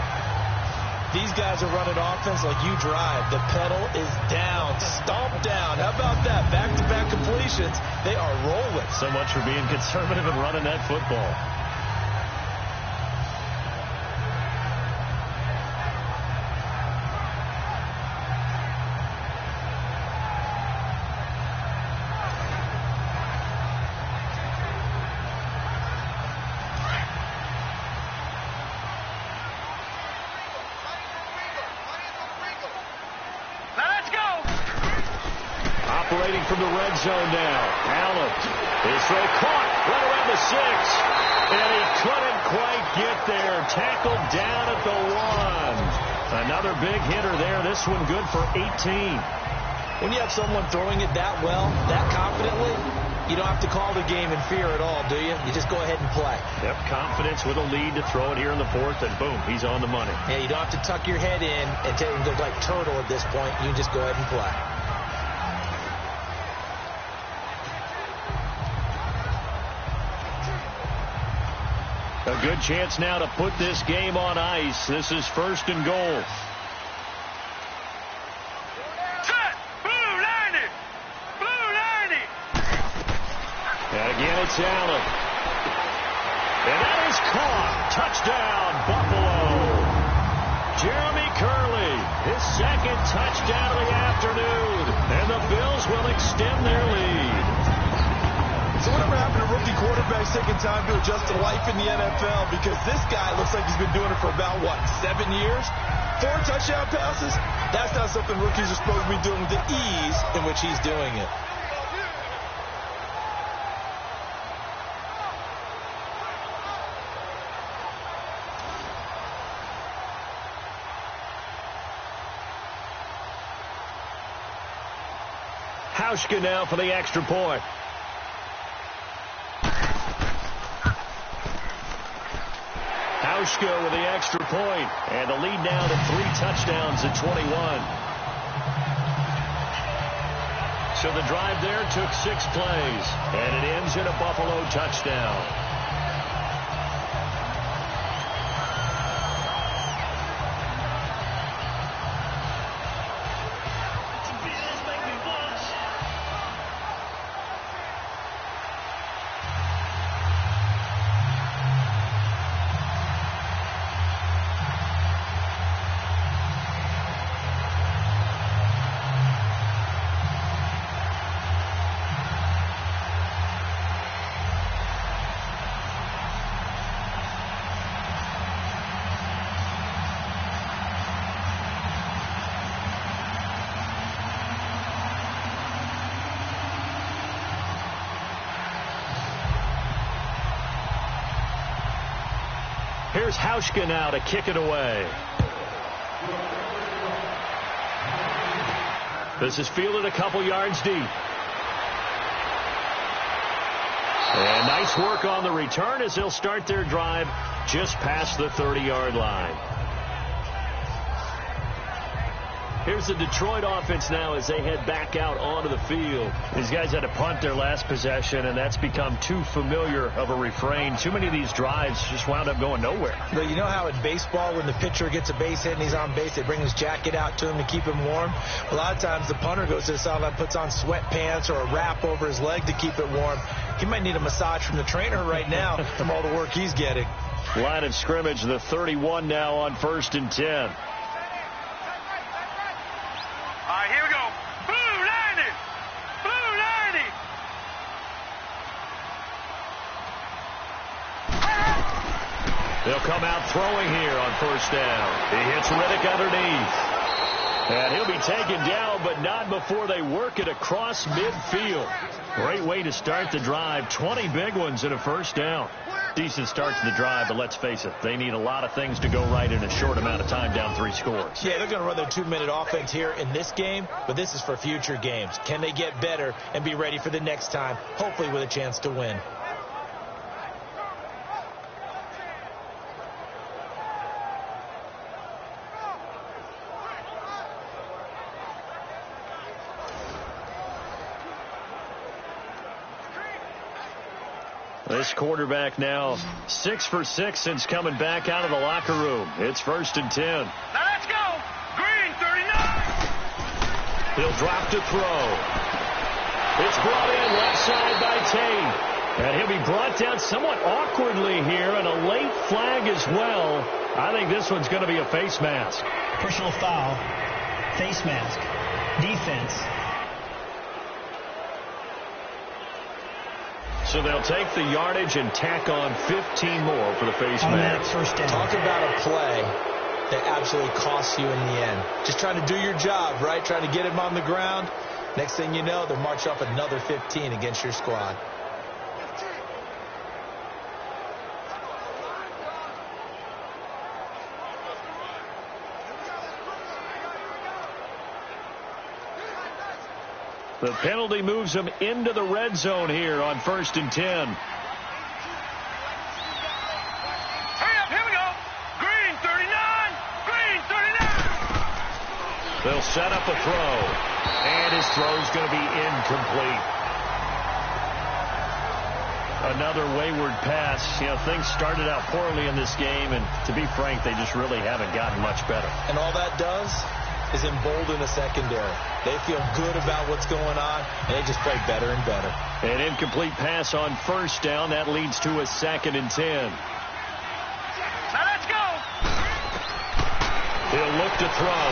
These guys are running offense like you drive. The pedal is down, stomp down. How about that? Back-to-back completions. They are rolling. So much for being conservative and running that football. Operating from the red zone now. Allen. His throw caught right around the 6. And he couldn't quite get there. Tackled down at the 1. Another big hitter there. This one good for 18. When you have someone throwing it that well, that confidently, you don't have to call the game in fear at all, do you? You just go ahead and play. Yep, confidence with a lead to throw it here in the 4th, and boom, he's on the money. Yeah, you don't have to tuck your head in and go like turtle at this point. You just go ahead and play. A good chance now to put this game on ice. This is 1st and goal. Set! Blue 90! Blue 90! And again, it's Allen. And that is caught. Touchdown, Buffalo. Jeremy Curley, his 2nd touchdown of the afternoon. And the Bills will extend their lead. So whatever happened to rookie quarterbacks taking time to adjust to life in the NFL? Because this guy looks like he's been doing it for about, 7 years? 4 touchdown passes? That's not something rookies are supposed to be doing with the ease in which he's doing it. Hauschka now for the extra point. Hauschka with the extra point, and the lead now to 3 touchdowns at 21. So the drive there took 6 plays, and it ends in a Buffalo touchdown. Here's Hauschka now to kick it away. This is fielded a couple yards deep. And nice work on the return as they'll start their drive just past the 30-yard line. Here's the Detroit offense now as they head back out onto the field. These guys had to punt their last possession, and that's become too familiar of a refrain. Too many of these drives just wound up going nowhere. But you know how in baseball, when the pitcher gets a base hit and he's on base, they bring his jacket out to him to keep him warm? A lot of times the punter goes to the sideline, puts on sweatpants or a wrap over his leg to keep it warm. He might need a massage from the trainer right now from all the work he's getting. Line of scrimmage, the 31 now on 1st and 10. Here we go. Blue 90. Blue 90. They'll come out throwing here on 1st down. He hits Riddick underneath. And he'll be taken down, but not before they work it across midfield. Great way to start the drive. 20 big ones in a 1st down. Decent start to the drive, but let's face it, they need a lot of things to go right in a short amount of time, down 3 scores. Yeah, they're going to run their 2-minute offense here in this game, but this is for future games. Can they get better and be ready for the next time, hopefully with a chance to win? This quarterback now 6 for 6 since coming back out of the locker room. It's 1st and 10. Now let's go. Green 39. He'll drop to throw. It's brought in left side by Tate. And he'll be brought down somewhat awkwardly here, and a late flag as well. I think this one's going to be a face mask. Personal foul, face mask, defense. So they'll take the yardage and tack on 15 more for the face mask. Talk about a play that absolutely costs you in the end. Just trying to do your job, right? Trying to get him on the ground. Next thing you know, they'll march up another 15 against your squad. The penalty moves them into the red zone here on 1st and 10. Hurry up, here we go. Green 39. Green 39. They'll set up a throw. And his throw's going to be incomplete. Another wayward pass. You know, things started out poorly in this game, and to be frank, they just really haven't gotten much better. And all that does is embolden the secondary. They feel good about what's going on, and they just play better and better. An incomplete pass on 1st down. That leads to a 2nd and 10. Now let's go. He'll look to throw.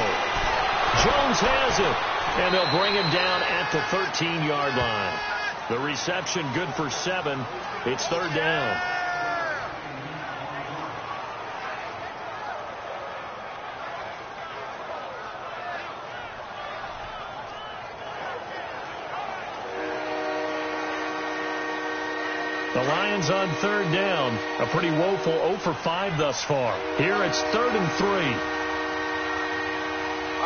Jones has it, and they'll bring him down at the 13-yard line. The reception good for 7. It's 3rd down. Lions on third down. A pretty woeful 0 for 5 thus far. Here it's 3rd and 3. All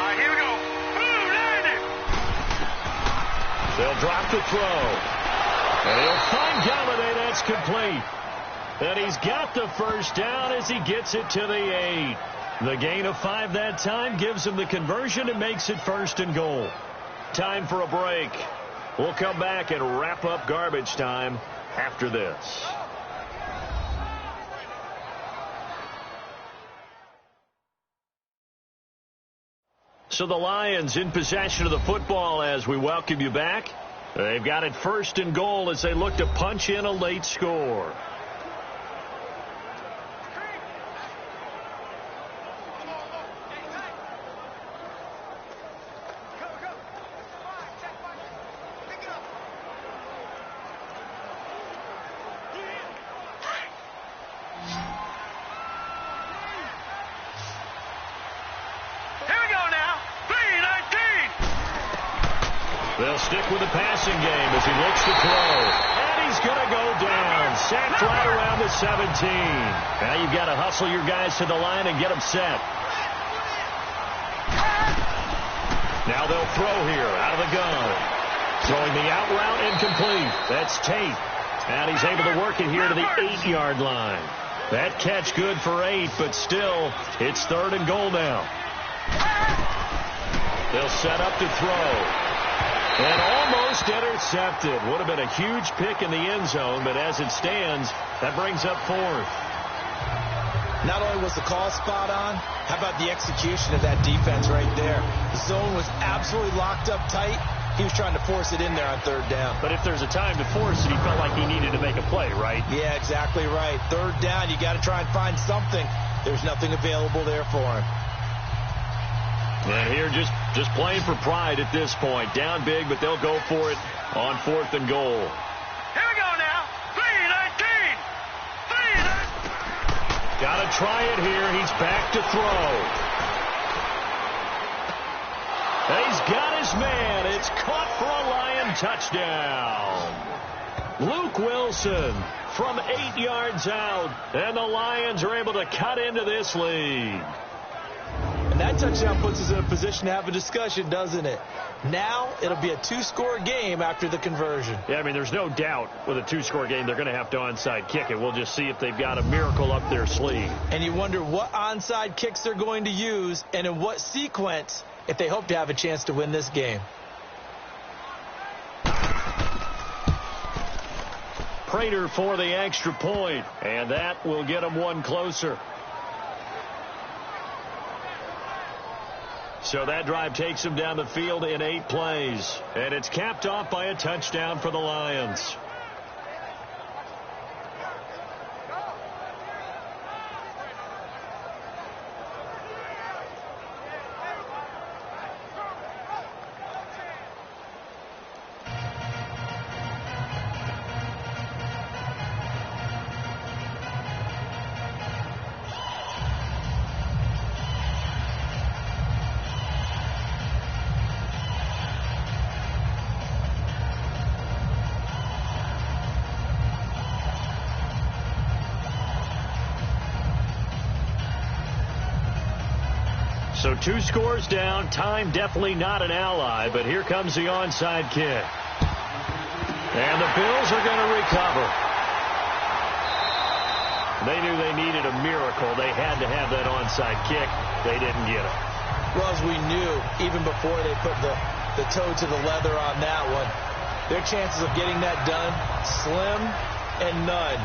right, here we go. Boom, landed. They'll drop the throw. And he'll find Galladay. That's complete. And he's got the first down as he gets it to the 8. The gain of 5 that time gives him the conversion and makes it 1st and goal. Time for a break. We'll come back and wrap up garbage time after this. So the Lions in possession of the football as we welcome you back. They've got it 1st and goal as they look to punch in a late score. They'll stick with the passing game as he looks to throw. And he's going to go down. Sacked right around the 17. Now you've got to hustle your guys to the line and get them set. Now they'll throw here out of the gun. Throwing the out route incomplete. That's Tate. And he's able to work it here to the 8-yard line. That catch good for 8, but still, it's 3rd and goal now. They'll set up to throw. And almost intercepted. Would have been a huge pick in the end zone, but as it stands, that brings up 4th. Not only was the call spot on, how about the execution of that defense right there? The zone was absolutely locked up tight. He was trying to force it in there on 3rd down. But if there's a time to force it, he felt like he needed to make a play, right? Yeah, exactly right. 3rd down, you got to try and find something. There's nothing available there for him. And here just playing for pride at this point. Down big, but they'll go for it on 4th and goal. Here we go now. 3-19. 3-19. Got to try it here. He's back to throw. He's got his man. It's caught for a Lion touchdown. Luke Wilson from 8 yards out. And the Lions are able to cut into this lead. And that touchdown puts us in a position to have a discussion, doesn't it? Now it'll be a 2-score game after the conversion. Yeah, I mean, there's no doubt with a 2-score game they're going to have to onside kick it. We'll just see if they've got a miracle up their sleeve. And you wonder what onside kicks they're going to use and in what sequence if they hope to have a chance to win this game. Prater for the extra point, and that will get them one closer. So that drive takes them down the field in 8 plays. And it's capped off by a touchdown for the Lions. So 2 scores down. Time definitely not an ally, but here comes the onside kick. And the Bills are going to recover. They knew they needed a miracle. They had to have that onside kick. They didn't get it. Well, as we knew, even before they put the toe to the leather on that one, their chances of getting that done, slim and none.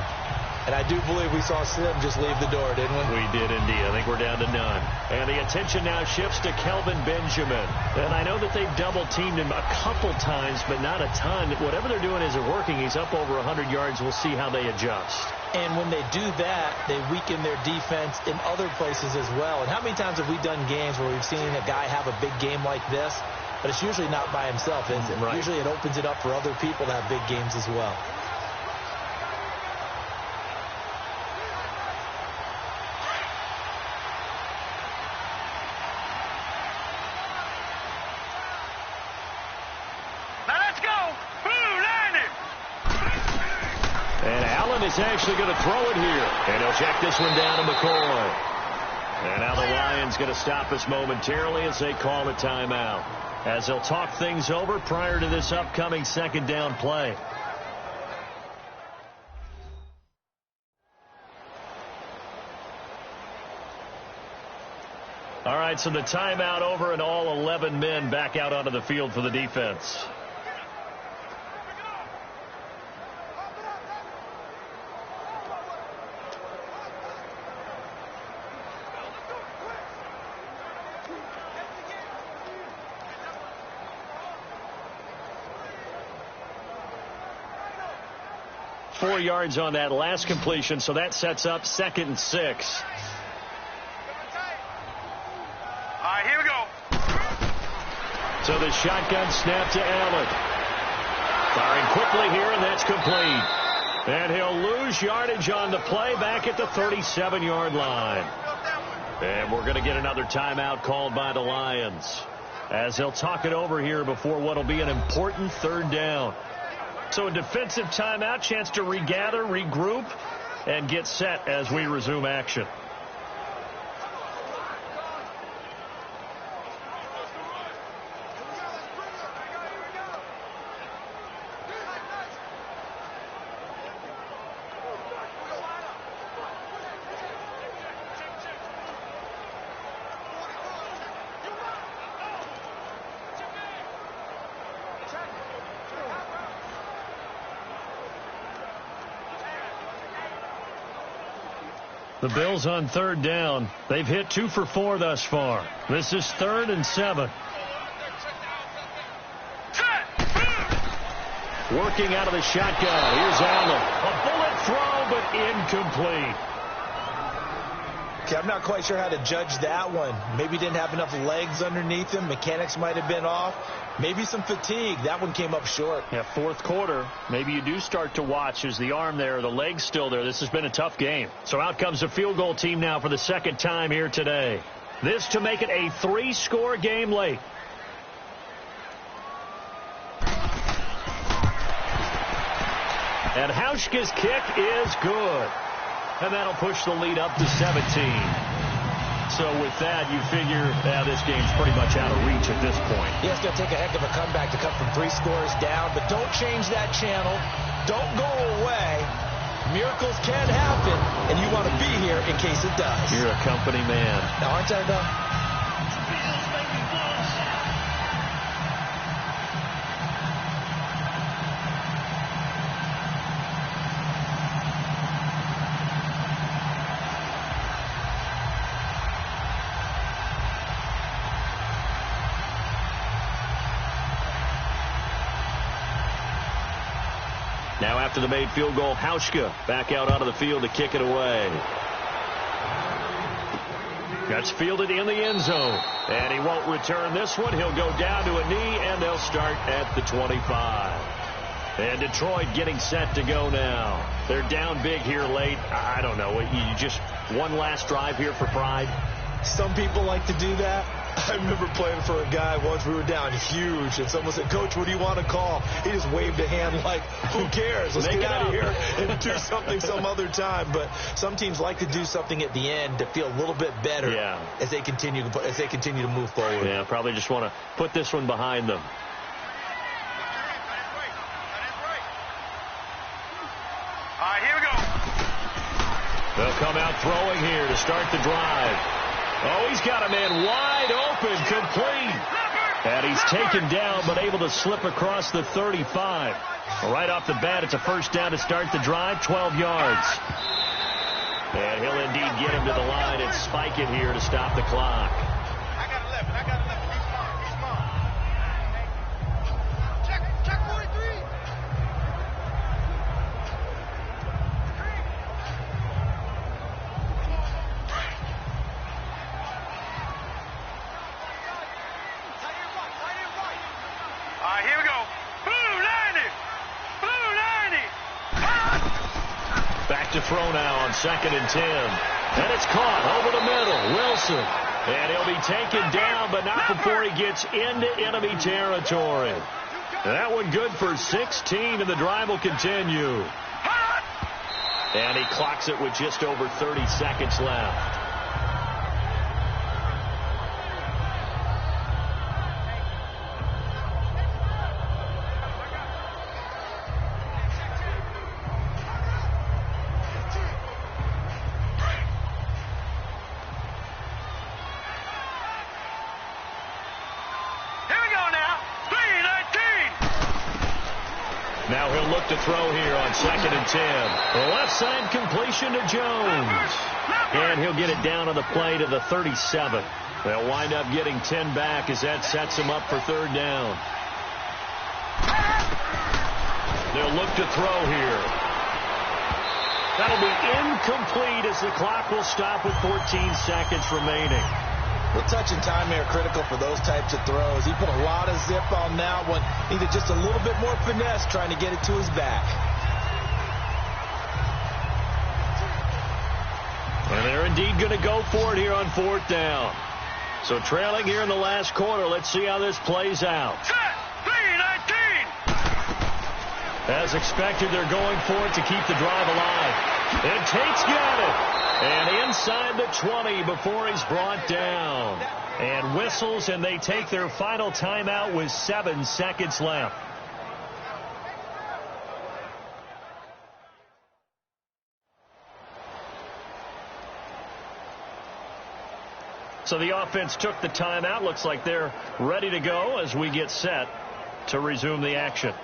And I do believe we saw Slim just leave the door, didn't we? We did indeed. I think we're down to none. And the attention now shifts to Kelvin Benjamin. And I know that they've double-teamed him a couple times, but not a ton. Whatever they're doing isn't working. He's up over 100 yards. We'll see how they adjust. And when they do that, they weaken their defense in other places as well. And how many times have we done games where we've seen a guy have a big game like this, but it's usually not by himself, is it? Right. Usually it opens it up for other people to have big games as well. him. He's actually going to throw it here. And he'll check this one down to McCoy. And now the Lions going to stop us momentarily as they call a timeout, as they'll talk things over prior to this upcoming second down play. All right, so the timeout over and all 11 men back out onto the field for the defense. Four yards on that last completion, so that sets up 2nd and 6. All right, here we go. So the shotgun snap to Allen. Firing quickly here, and that's complete. And he'll lose yardage on the play back at the 37-yard line. And we're going to get another timeout called by the Lions, as they'll talk it over here before what will be an important 3rd down. So a defensive timeout, chance to regather, regroup, and get set as we resume action. The Bills on 3rd down. They've hit 2 for 4 thus far. This is 3rd and 7. Working out of the shotgun. Here's Allen. A bullet throw, but incomplete. Okay, I'm not quite sure how to judge that one. Maybe didn't have enough legs underneath him. Mechanics might have been off. Maybe some fatigue. That one came up short. Yeah, 4th quarter. Maybe you do start to watch. Is the arm there, the leg's still there? This has been a tough game. So out comes the field goal team now for the 2nd time here today. This to make it a 3-score game late. And Hauschka's kick is good. And that'll push the lead up to 17. So with that, you figure this game's pretty much out of reach at this point. Yeah, it's going to take a heck of a comeback to come from 3 scores down. But don't change that channel. Don't go away. Miracles can happen, and you want to be here in case it does. You're a company man. Now, aren't I, though? Now after the made field goal, Hauschka back out onto the field to kick it away. That's fielded in the end zone. And he won't return this one. He'll go down to a knee, and they'll start at the 25. And Detroit getting set to go now. They're down big here late. I don't know. You just one last drive here for pride. Some people like to do that. I remember playing for a guy once. We were down huge, and someone said, "Coach, what do you want to call?" He just waved a hand like, who cares? Let's get out of here and do something some other time. But some teams like to do something at the end to feel a little bit better as they continue to move forward. Yeah, probably just want to put this one behind them. All right, here we go. They'll come out throwing here to start the drive. Oh, he's got a man wide open, complete. And he's taken down, but able to slip across the 35. Right off the bat, it's a first down to start the drive, 12 yards. And he'll indeed get him to the line and spike it here to stop the clock. I got 11. He's smart. Check 43. All right, here we go. Blue 90. Back to throw now on 2nd and 10. And it's caught over the middle. Wilson. And he'll be taken down, but not before he gets into enemy territory. That one good for 16, and the drive will continue. And he clocks it with just over 30 seconds left. Now he'll look to throw here on 2nd and 10. The left side completion to Jones. And he'll get it down on the play to the 37. They'll wind up getting 10 back as that sets him up for 3rd down. They'll look to throw here. That'll be incomplete as the clock will stop with 14 seconds remaining. The touch and time here critical for those types of throws. He put a lot of zip on that one. Needed just a little bit more finesse trying to get it to his back. And they're indeed going to go for it here on 4th down. So trailing here in the last quarter. Let's see how this plays out. As expected, they're going for it to keep the drive alive. And Tate's got it. And inside the 20 before he's brought down. And whistles, and they take their final timeout with 7 seconds left. So the offense took the timeout. Looks like they're ready to go as we get set to resume the action.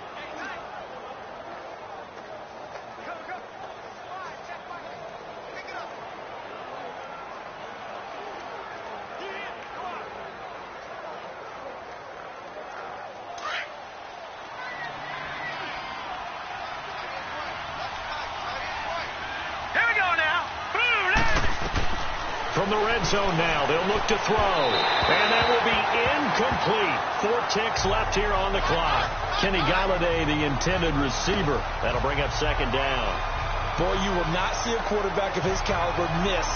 From the red zone now, they'll look to throw. And that will be incomplete. 4 ticks left here on the clock. Kenny Galladay, the intended receiver. That'll bring up 2nd down. Boy, you will not see a quarterback of his caliber miss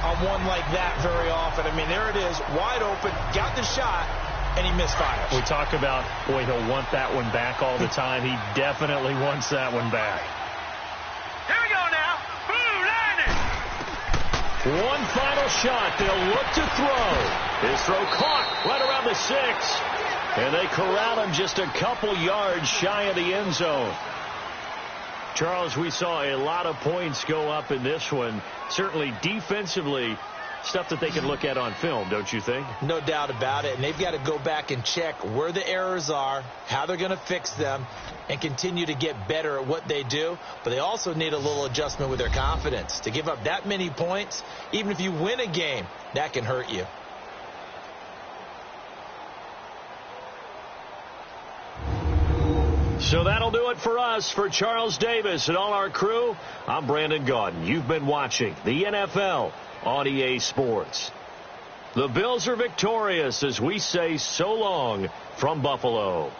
on one like that very often. I mean, there it is, wide open, got the shot, and he misfires. We talk about, boy, he'll want that one back all the time. He definitely wants that one back. Here we go now. One final shot. They'll look to throw. His throw caught right around the 6. And they corral him just a couple yards shy of the end zone. Charles, we saw a lot of points go up in this one. Certainly defensively, stuff that they can look at on film, don't you think? No doubt about it. And they've got to go back and check where the errors are, how they're going to fix them, and continue to get better at what they do. But they also need a little adjustment with their confidence. To give up that many points, even if you win a game, that can hurt you. So that'll do it for us. For Charles Davis and all our crew, I'm Brandon Gaudin. You've been watching the NFL on EA Sports. The Bills are victorious as we say so long from Buffalo.